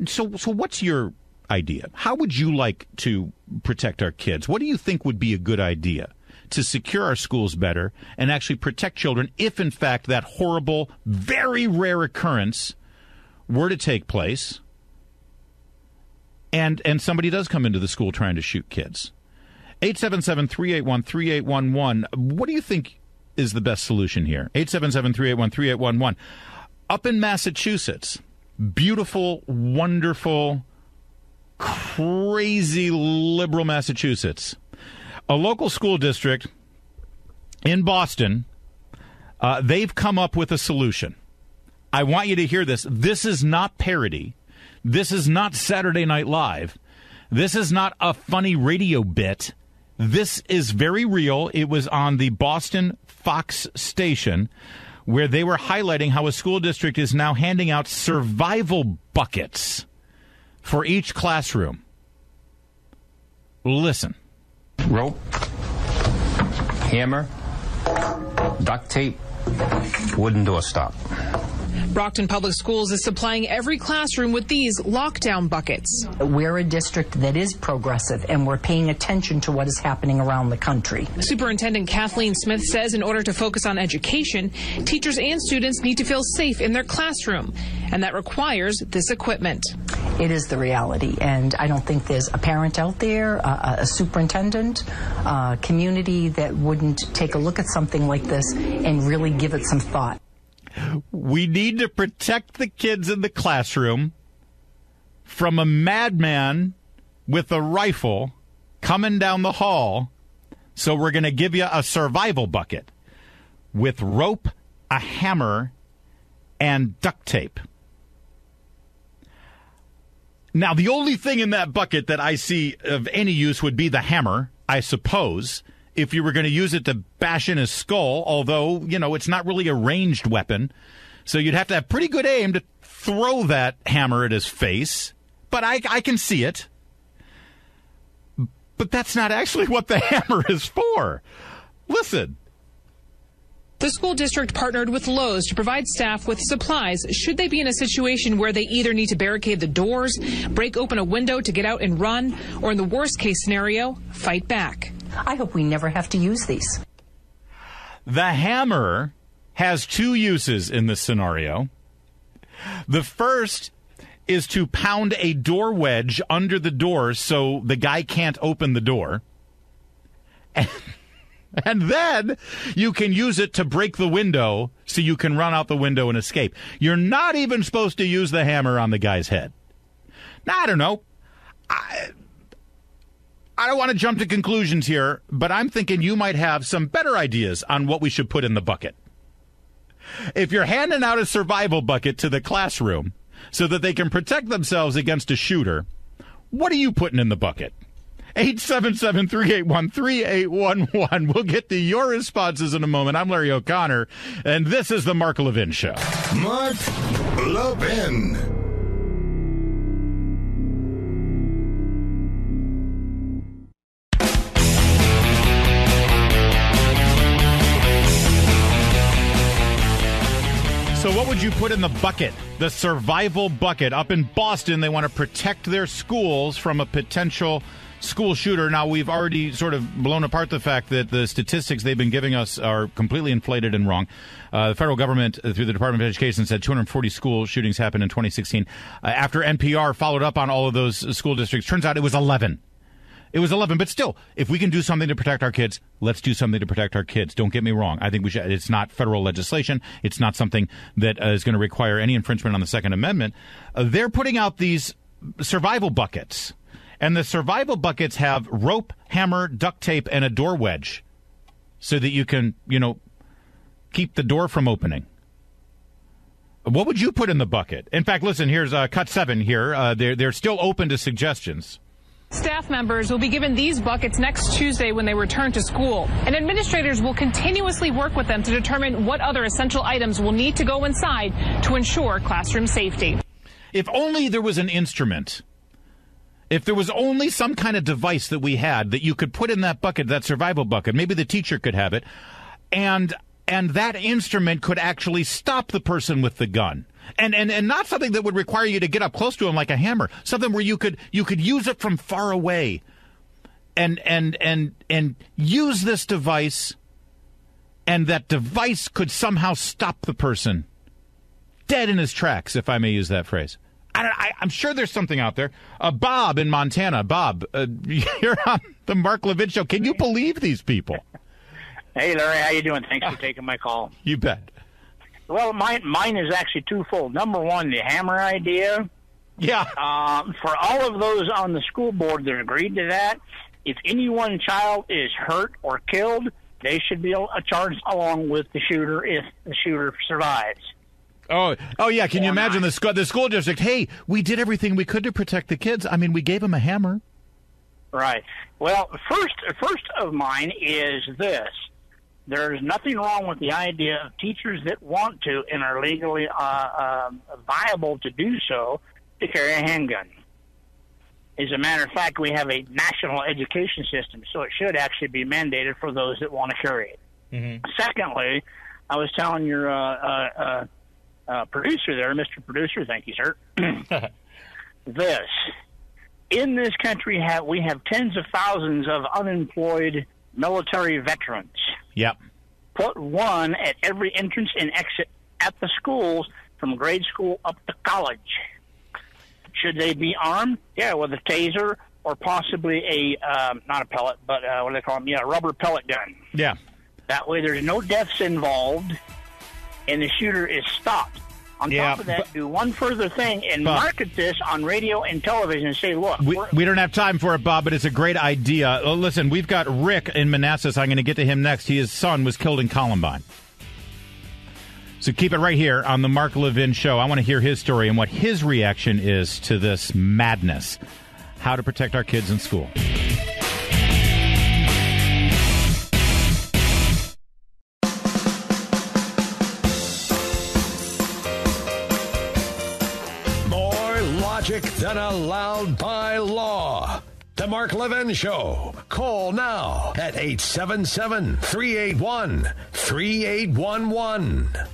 So what's your idea? How would you like to protect our kids? What do you think would be a good idea to secure our schools better and actually protect children if, in fact, that horrible, very rare occurrence were to take place and somebody does come into the school trying to shoot kids? 877-381-3811. What do you think is the best solution here? 877-381-3811. Up in Massachusetts, beautiful, wonderful, crazy liberal Massachusetts, a local school district in Boston, they've come up with a solution. I want you to hear this. This is not parody. This is not Saturday Night Live. This is not a funny radio bit. This is very real. It was on the Boston Fox station where they were highlighting how a school district is now handing out survival buckets for each classroom. Listen. Rope, hammer, duct tape, wooden doorstop. Brockton Public Schools is supplying every classroom with these lockdown buckets. We're a district that is progressive, and we're paying attention to what is happening around the country. Superintendent Kathleen Smith says in order to focus on education, teachers and students need to feel safe in their classroom, and that requires this equipment. It is the reality, and I don't think there's a parent out there, a superintendent, a community that wouldn't take a look at something like this and really give it some thought. We need to protect the kids in the classroom from a madman with a rifle coming down the hall, so we're going to give you a survival bucket with rope, a hammer, and duct tape. Now, the only thing in that bucket that I see of any use would be the hammer, I suppose, if you were going to use it to bash in his skull, although, it's not really a ranged weapon. So you'd have to have pretty good aim to throw that hammer at his face. But I can see it. But that's not actually what the hammer is for. Listen. The school district partnered with Lowe's to provide staff with supplies should they be in a situation where they either need to barricade the doors, break open a window to get out and run, or in the worst case scenario, fight back. I hope we never have to use these. The hammer has two uses in this scenario. The first is to pound a door wedge under the door so the guy can't open the door. And then you can use it to break the window so you can run out the window and escape. You're not even supposed to use the hammer on the guy's head. Now, I don't know. I don't want to jump to conclusions here, but I'm thinking you might have some better ideas on what we should put in the bucket. If you're handing out a survival bucket to the classroom so that they can protect themselves against a shooter, what are you putting in the bucket? 877-381-3811. We'll get to your responses in a moment. I'm Larry O'Connor, and this is the Mark Levin Show. Mark Levin. So what would you put in the bucket? The survival bucket. Up in Boston, they want to protect their schools from a potential school shooter. Now, we've already sort of blown apart the fact that the statistics they've been giving us are completely inflated and wrong. The federal government, through the Department of Education, said 240 school shootings happened in 2016. After NPR followed up on all of those school districts, turns out it was 11. It was 11, but still, if we can do something to protect our kids, let's do something to protect our kids. Don't get me wrong. I think we should. It's not federal legislation. It's not something that is going to require any infringement on the Second Amendment. They're putting out these survival buckets. And the survival buckets have rope, hammer, duct tape, and a door wedge so that you can, keep the door from opening. What would you put in the bucket? In fact, listen, here's cut 7 here. They're still open to suggestions. Staff members will be given these buckets next Tuesday when they return to school, and administrators will continuously work with them to determine what other essential items will need to go inside to ensure classroom safety. If only there was an instrument. If there was only some kind of device that we had that you could put in that bucket, that survival bucket, maybe the teacher could have it, and that instrument could actually stop the person with the gun. And not something that would require you to get up close to him like a hammer. Something where you could use it from far away and use this device, and that device could somehow stop the person dead in his tracks, if I may use that phrase. I'm sure there's something out there. Bob in Montana. Bob, you're on the Mark Levin Show. Can you believe these people? Hey, Larry, how you doing? Thanks for taking my call. You bet. Well, mine is actually twofold. Number one, the hammer idea. Yeah. For all of those on the school board that agreed to that, if any one child is hurt or killed, they should be charged along with the shooter if the shooter survives. Oh yeah. Can you imagine the school district? Hey, we did everything we could to protect the kids. I mean, we gave them a hammer. Right. Well, first of mine is this. There's nothing wrong with the idea of teachers that want to and are legally viable to do so to carry a handgun. As a matter of fact, we have a national education system, so it should actually be mandated for those that want to carry it. Mm-hmm. Secondly, I was telling your producer there, Mr. Producer, thank you, sir. This. In this country, we have tens of thousands of unemployed military veterans. Yep. Put one at every entrance and exit at the schools from grade school up to college. Should they be armed? Yeah, with a taser or possibly a, not a pellet, but what do they call them? Yeah, a rubber pellet gun. Yeah. That way there's no deaths involved and the shooter is stopped. On top of that, do one further thing and market this on radio and television and say, look. We don't have time for it, Bob, but it's a great idea. Listen, we've got Rick in Manassas. I'm going to get to him next. His son was killed in Columbine. So keep it right here on the Mark Levin Show. I want to hear his story and what his reaction is to this madness. How to protect our kids in school. Logic than allowed by law. The Mark Levin Show. Call now at 877-381-3811.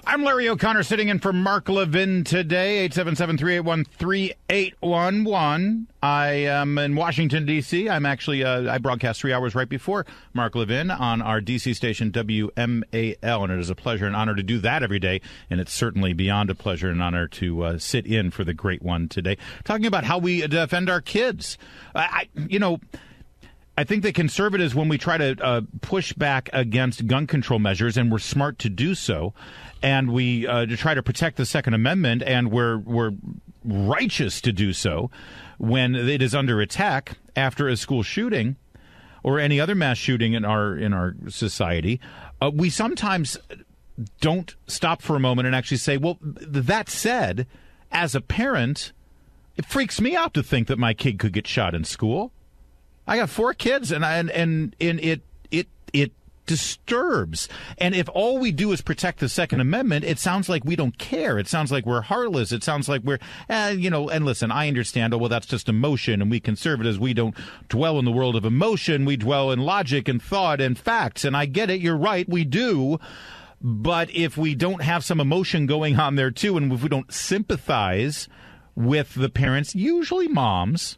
I'm Larry O'Connor sitting in for Mark Levin today, 877-381-3811. I am in Washington, D.C. I'm actually, I broadcast 3 hours right before Mark Levin on our D.C. station WMAL, and it is a pleasure and honor to do that every day, and it's certainly beyond a pleasure and honor to sit in for the great one today, talking about how we defend our kids. I think the conservatives, when we try to push back against gun control measures, and we're smart to do so, and we try to protect the Second Amendment, and we're righteous to do so when it is under attack after a school shooting or any other mass shooting in our society, we sometimes don't stop for a moment and actually say, well, that said, as a parent, it freaks me out to think that my kid could get shot in school. I got 4 kids, and it disturbs. And if all we do is protect the Second Amendment, it sounds like we don't care. It sounds like we're heartless. It sounds like we're, and listen, I understand, that's just emotion, and we conservatives, we don't dwell in the world of emotion. We dwell in logic and thought and facts, and I get it. You're right. We do. But if we don't have some emotion going on there, too, and if we don't sympathize with the parents, usually moms,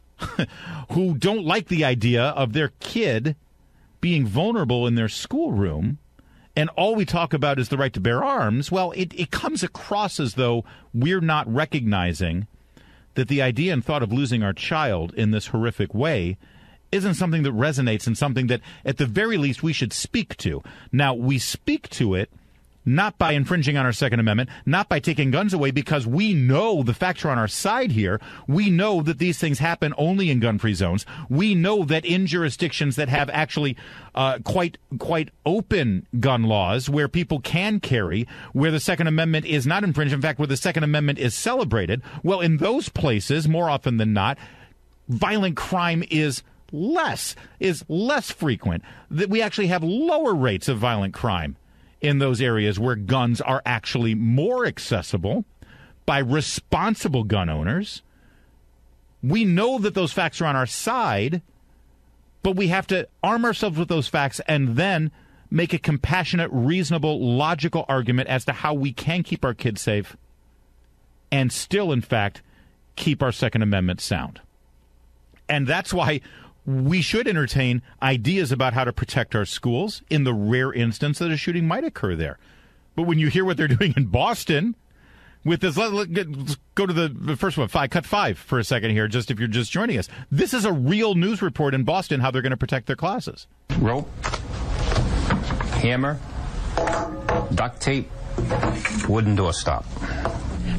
who don't like the idea of their kid being vulnerable in their schoolroom, and all we talk about is the right to bear arms, well, it comes across as though we're not recognizing that the idea and thought of losing our child in this horrific way isn't something that resonates and something that, at the very least, we should speak to. Now, we speak to it not by infringing on our Second Amendment, not by taking guns away, because we know the facts are on our side here. We know that these things happen only in gun-free zones. We know that in jurisdictions that have actually quite open gun laws, where people can carry, where the Second Amendment is not infringed, in fact, where the Second Amendment is celebrated, well, in those places, more often than not, violent crime is less frequent. That we actually have lower rates of violent crime in those areas where guns are actually more accessible by responsible gun owners. We know that those facts are on our side, but we have to arm ourselves with those facts and then make a compassionate, reasonable, logical argument as to how we can keep our kids safe and still, in fact, keep our Second Amendment sound. And that's why we should entertain ideas about how to protect our schools in the rare instance that a shooting might occur there. But when you hear what they're doing in Boston with this, let's go to the first one, cut 5 for a second here, just if you're just joining us. This is a real news report in Boston, how they're going to protect their classes. Rope, hammer, duct tape, wooden doorstop.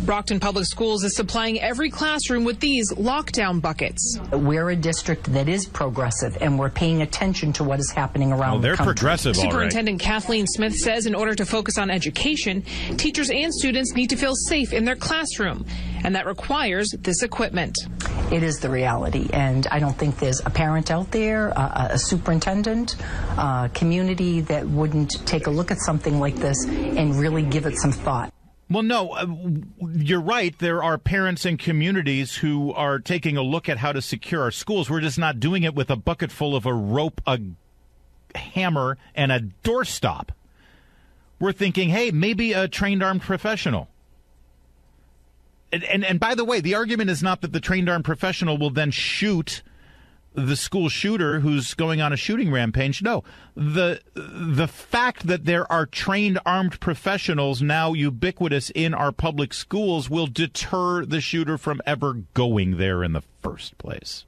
Brockton Public Schools is supplying every classroom with these lockdown buckets. We're a district that is progressive, and we're paying attention to what is happening around the country. They're progressive, all right. Superintendent Kathleen Smith says in order to focus on education, teachers and students need to feel safe in their classroom, and that requires this equipment. It is the reality, and I don't think there's a parent out there, a superintendent, a community that wouldn't take a look at something like this and really give it some thought. Well, no, you're right. There are parents and communities who are taking a look at how to secure our schools. We're just not doing it with a bucket full of a rope, a hammer, and a doorstop. we're thinking, hey, maybe a trained armed professional. And by the way, the argument is not that the trained armed professional will then shoot the school shooter who's going on a shooting rampage. No, the fact that there are trained armed professionals now ubiquitous in our public schools will deter the shooter from ever going there in the first place.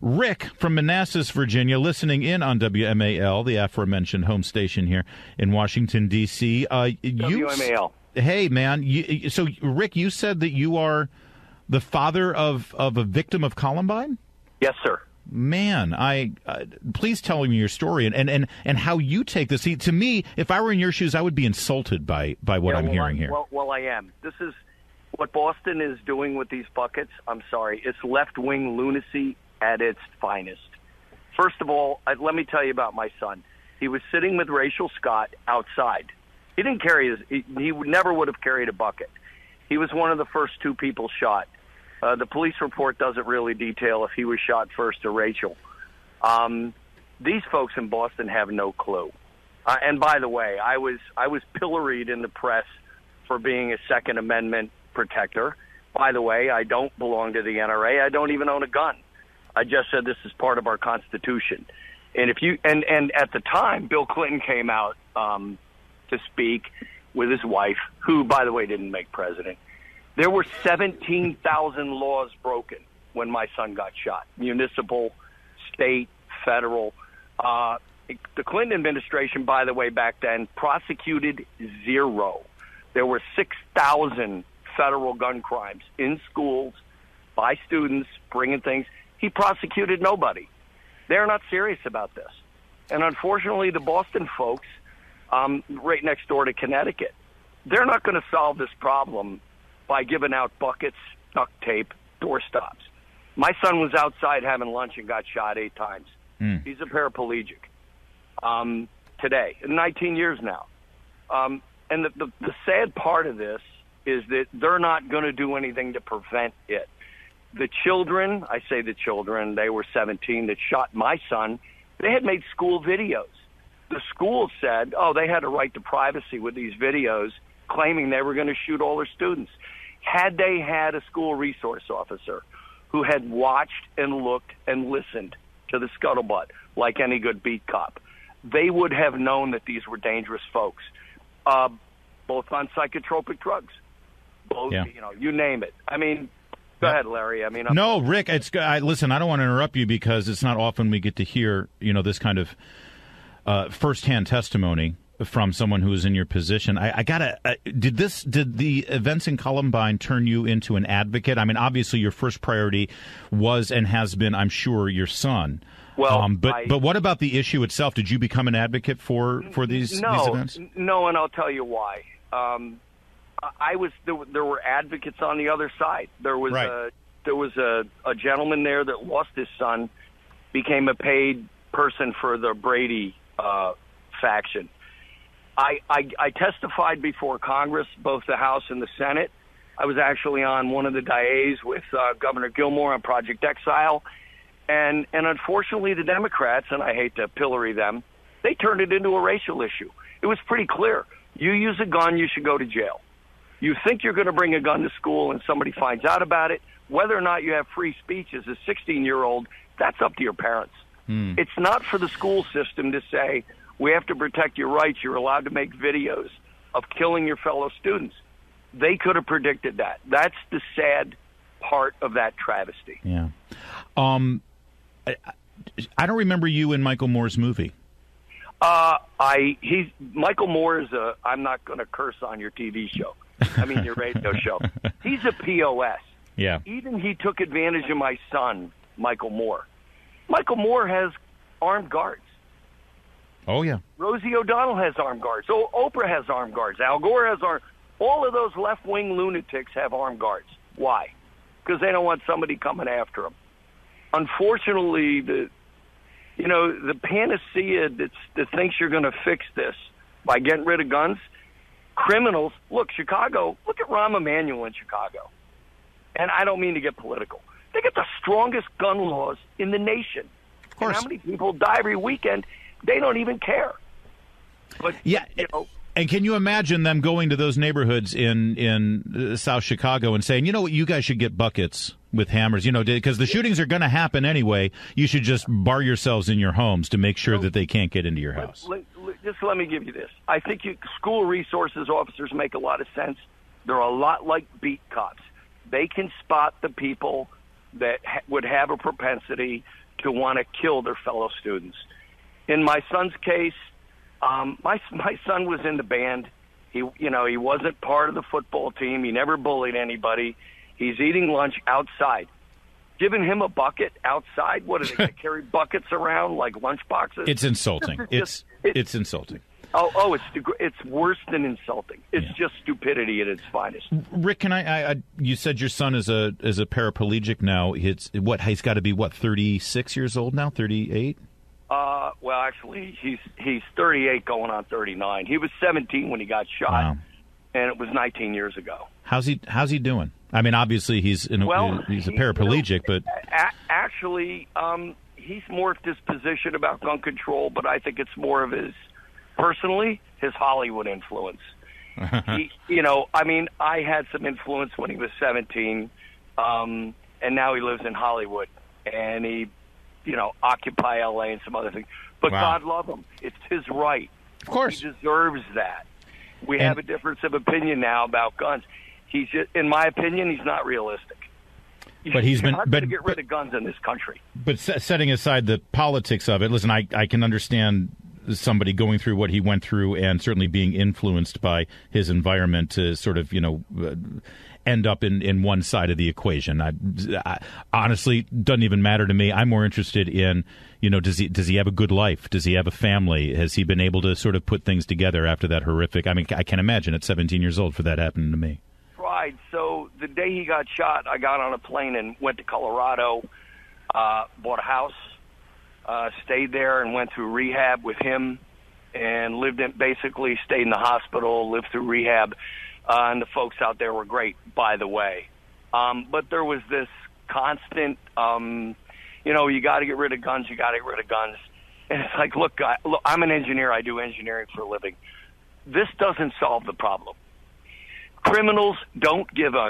Rick from Manassas, Virginia, listening in on WMAL, the aforementioned home station here in Washington, D.C. WMAL. Hey, man. So, Rick, you said that you are the father of a victim of Columbine? Yes, sir. Man, please tell me your story and how you take this. See, to me, if I were in your shoes, I would be insulted by what I'm hearing here. Well, I am. This is what Boston is doing with these buckets. I'm sorry. It's left-wing lunacy at its finest. First of all, let me tell you about my son. He was sitting with Rachel Scott outside. He didn't carry he never would have carried a bucket. He was one of the first two people shot. The police report doesn't really detail if he was shot first or Rachel. These folks in Boston have no clue. And by the way, I was pilloried in the press for being a Second Amendment protector. By the way, I don't belong to the NRA. I don't even own a gun. I just said this is part of our Constitution. And and at the time, Bill Clinton came out to speak with his wife, who, by the way, didn't make president. There were 17,000 laws broken when my son got shot. Municipal, state, federal. The Clinton administration, by the way, back then, prosecuted 0. There were 6,000 federal gun crimes in schools by students bringing things. He prosecuted nobody. They're not serious about this. And unfortunately, the Boston folks, right next door to Connecticut, they're not going to solve this problem by giving out buckets, duct tape, doorstops. My son was outside having lunch and got shot 8 times. He's a paraplegic today, 19 years now. And the sad part of this is that they're not going to do anything to prevent it. The children, I say the children, they were 17 that shot my son, they had made school videos. The school said, they had a right to privacy with these videos, claiming they were going to shoot all their students. Had they had a school resource officer who had watched and looked and listened to the scuttlebutt like any good beat cop, they would have known that these were dangerous folks, both on psychotropic drugs, both, you name it. I mean, go ahead, Larry. I mean, no, Rick. Listen. I don't want to interrupt you because it's not often we get to hear this kind of firsthand testimony from someone who is in your position. I gotta. Did the events in Columbine turn you into an advocate? I mean, obviously, your first priority was and has been, I'm sure, your son. Well, but what about the issue itself? Did you become an advocate for these events? No, and I'll tell you why. There were advocates on the other side. There was a gentleman there that lost his son, became a paid person for the Brady faction. I testified before Congress, both the House and the Senate. I was actually on one of the dais with Governor Gilmore on Project Exile. And unfortunately, the Democrats, and I hate to pillory them, they turned it into a racial issue. It was pretty clear. You use a gun, you should go to jail. You think you're going to bring a gun to school and somebody finds out about it, whether or not you have free speech as a 16-year-old, that's up to your parents. It's not for the school system to say, we have to protect your rights. You're allowed to make videos of killing your fellow students. They could have predicted that. That's the sad part of that travesty. Yeah. I don't remember you in Michael Moore's movie. Michael Moore is I'm not going to curse on your TV show. I mean, your radio show. He's a POS. Yeah. Even he took advantage of my son, Michael Moore. Michael Moore has armed guards. Oh, yeah. Rosie O'Donnell has armed guards. So Oprah has armed guards. Al Gore has armed. All of those left-wing lunatics have armed guards. Why? Because they don't want somebody coming after them. Unfortunately, the panacea that thinks you're going to fix this by getting rid of guns, criminals. Look, Chicago. Look at Rahm Emanuel in Chicago. And I don't mean to get political. They get the strongest gun laws in the nation. Of course. And how many people die every weekend? They don't even care. But yeah, And can you imagine them going to those neighborhoods in South Chicago and saying, you know what, you guys should get buckets with hammers, because the shootings are going to happen anyway. You should just bar yourselves in your homes to make sure that they can't get into your house. Just let me give you this. I think school resources officers make a lot of sense. They're a lot like beat cops. They can spot the people that would have a propensity to want to kill their fellow students. In my son's case, my son was in the band. He wasn't part of the football team. He never bullied anybody. He's eating lunch outside. Giving him a bucket outside? What are they going to carry buckets around like lunch boxes? It's insulting. It's insulting. It's worse than insulting. It's just stupidity at its finest. Rick, can you said your son is a paraplegic now. He's got to be 36 years old now, 38? Well, actually, he's 38 going on 39. He was 17 when he got shot, and it was 19 years ago. How's he doing? I mean, obviously he's a paraplegic, but actually, he's morphed his position about gun control, but I think it's more of his Hollywood influence. I had some influence when he was 17, and now he lives in Hollywood, and he Occupy L.A. and some other things. But God love him. It's his right. Of course. He deserves that. We have a difference of opinion now about guns. He's just, in my opinion, he's not realistic. But he's been to get rid of guns in this country. But setting aside the politics of it, listen, I can understand somebody going through what he went through and certainly being influenced by his environment to sort of, end up in one side of the equation. I honestly, doesn't even matter to me. I'm more interested in, does he have a good life? Does he have a family? Has he been able to sort of put things together after that horrific? I mean, I can't imagine at 17 years old for that happening to me. Right. So the day he got shot, I got on a plane and went to Colorado, bought a house, stayed there and went through rehab with him and stayed in the hospital, lived through rehab. And the folks out there were great, by the way. But there was this constant, you got to get rid of guns, you got to get rid of guns. And it's like, look, I'm an engineer. I do engineering for a living. This doesn't solve the problem. Criminals don't give a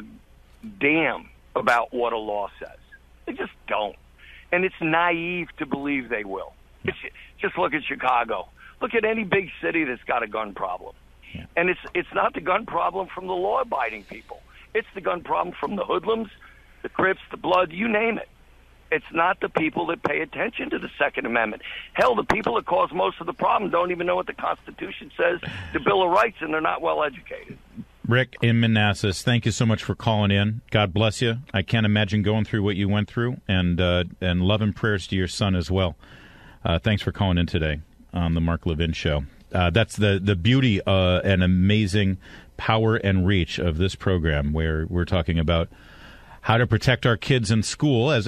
damn about what a law says. They just don't. And it's naive to believe they will. Just look at Chicago. Look at any big city that's got a gun problem. Yeah. And it's not the gun problem from the law-abiding people. It's the gun problem from the hoodlums, the Crips, the Bloods, you name it. It's not the people that pay attention to the Second Amendment. Hell, the people that cause most of the problem don't even know what the Constitution says, the Bill of Rights, and they're not well educated. Rick in Manassas, thank you so much for calling in. God bless you. I can't imagine going through what you went through, and love and prayers to your son as well. Thanks for calling in today on the Mark Levin Show. That's the beauty and amazing power and reach of this program, where we're talking about how to protect our kids in school, as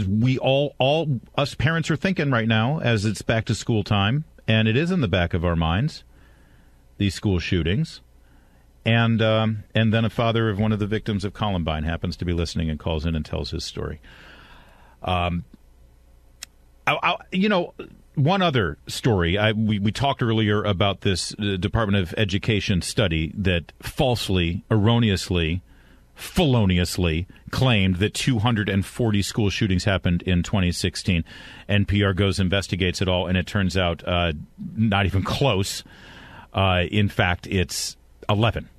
we all us parents are thinking right now, as it's back to school time, and it is in the back of our minds, these school shootings, and then a father of one of the victims of Columbine happens to be listening and calls in and tells his story. One other story. We talked earlier about this Department of Education study that falsely, erroneously, feloniously claimed that 240 school shootings happened in 2016. NPR goes, investigates it all, and it turns out not even close. In fact, it's 11.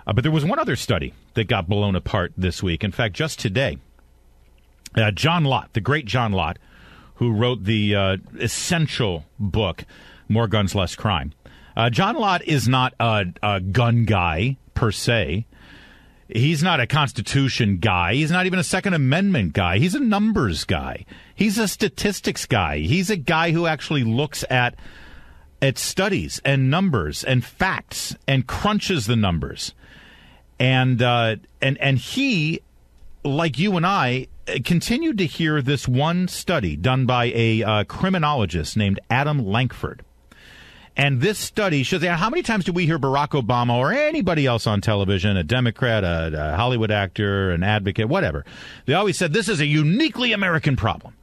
But there was one other study that got blown apart this week. In fact, just today, John Lott, the great John Lott, who wrote the essential book, More Guns, Less Crime. John Lott is not a gun guy, per se. He's not a Constitution guy. He's not even a Second Amendment guy. He's a numbers guy. He's a statistics guy. He's a guy who actually looks at studies and numbers and facts and crunches the numbers. And he, like you and I, continued to hear this one study done by a criminologist named Adam Lankford. And this study shows, how many times do we hear Barack Obama or anybody else on television, a Democrat, a Hollywood actor, an advocate, whatever, they always said this is a uniquely American problem.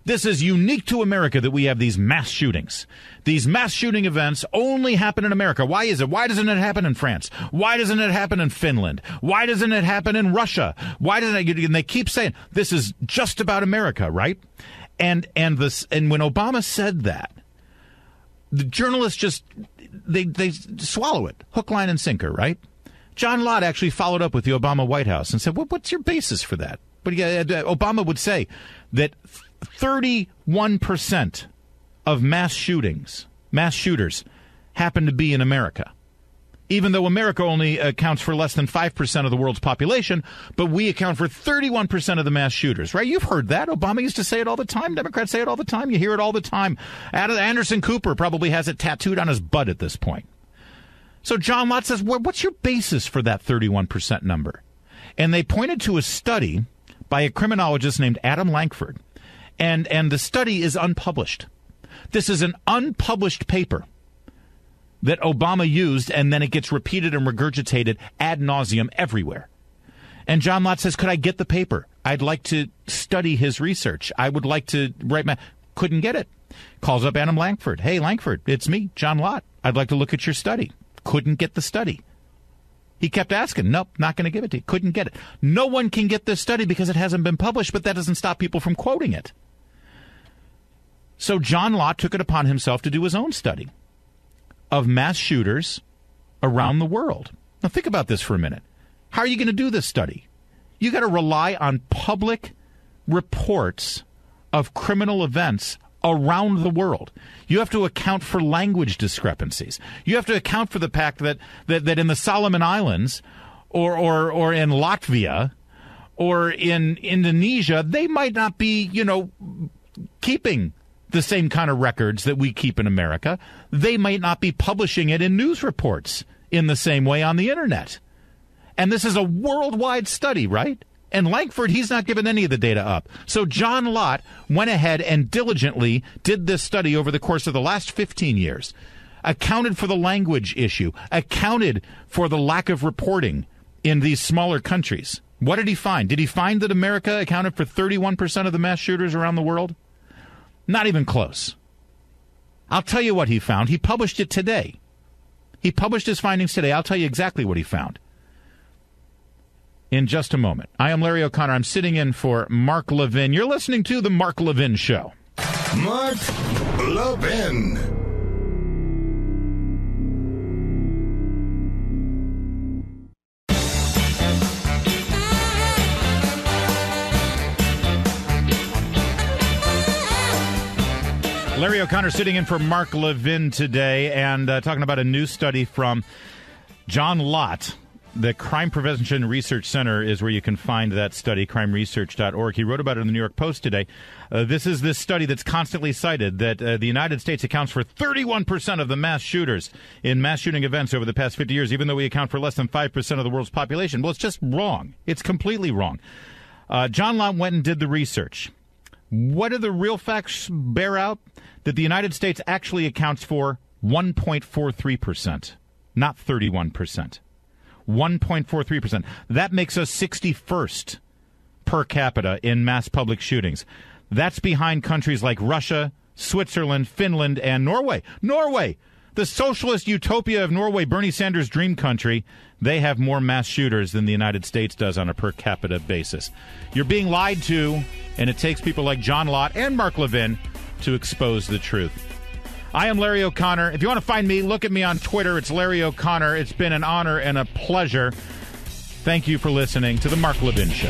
This is unique to America that we have these mass shootings. These mass shooting events only happen in America. Why is it? Why doesn't it happen in France? Why doesn't it happen in Finland? Why doesn't it happen in Russia? Why doesn't it? And they keep saying this is just about America, right? And when Obama said that, the journalists just they swallow it, hook, line, and sinker, right? John Lott actually followed up with the Obama White House and said, what's your basis for that? But Obama would say that 31% of mass shooters happen to be in America, even though America only accounts for less than 5% of the world's population, but we account for 31% of the mass shooters, right? You've heard that. Obama used to say it all the time. Democrats say it all the time. You hear it all the time. Anderson Cooper probably has it tattooed on his butt at this point. So John Lott says, what's your basis for that 31% number? And they pointed to a study by a criminologist named Adam Lankford. And the study is unpublished. This is an unpublished paper that Obama used, and then it gets repeated and regurgitated ad nauseum everywhere. And John Lott says, could I get the paper? I'd like to study his research. I would like to write couldn't get it. Calls up Adam Lankford. Hey, Lankford, it's me, John Lott. I'd like to look at your study. Couldn't get the study. He kept asking. Nope, not going to give it to you. Couldn't get it. No one can get this study because it hasn't been published, but that doesn't stop people from quoting it. So John Lott took it upon himself to do his own study of mass shooters around the world. Now think about this for a minute. How are you going to do this study? You got to rely on public reports of criminal events around the world. You have to account for language discrepancies. You have to account for the fact that in the Solomon Islands or in Latvia or in Indonesia, they might not be, keeping the same kind of records that we keep in America. They might not be publishing it in news reports in the same way on the internet. And this is a worldwide study, right? And Lankford, he's not given any of the data up. So John Lott went ahead and diligently did this study over the course of the last 15 years, accounted for the language issue, accounted for the lack of reporting in these smaller countries. What did he find? Did he find that America accounted for 31% of the mass shooters around the world? Not even close. I'll tell you what he found. He published it today. He published his findings today. I'll tell you exactly what he found in just a moment. I am Larry O'Connor. I'm sitting in for Mark Levin. You're listening to The Mark Levin Show. Mark Levin. Larry O'Connor sitting in for Mark Levin today and talking about a new study from John Lott. The Crime Prevention Research Center is where you can find that study, crimeresearch.org. He wrote about it in the New York Post today. This is this study that's constantly cited, that the United States accounts for 31% of the mass shooters in mass shooting events over the past 50 years, even though we account for less than 5% of the world's population. Well, it's just wrong. It's completely wrong. John Lott went and did the research. What do the real facts bear out? That the United States actually accounts for 1.43%, not 31%. 1.43%. That makes us 61st per capita in mass public shootings. That's behind countries like Russia, Switzerland, Finland, and Norway. Norway, the socialist utopia of Norway, Bernie Sanders' dream country, they have more mass shooters than the United States does on a per capita basis. You're being lied to, and it takes people like John Lott and Mark Levin to expose the truth. I am Larry O'Connor. If you want to find me, look at me on Twitter. It's Larry O'Connor. It's been an honor and a pleasure. Thank you for listening to The Mark Levin Show.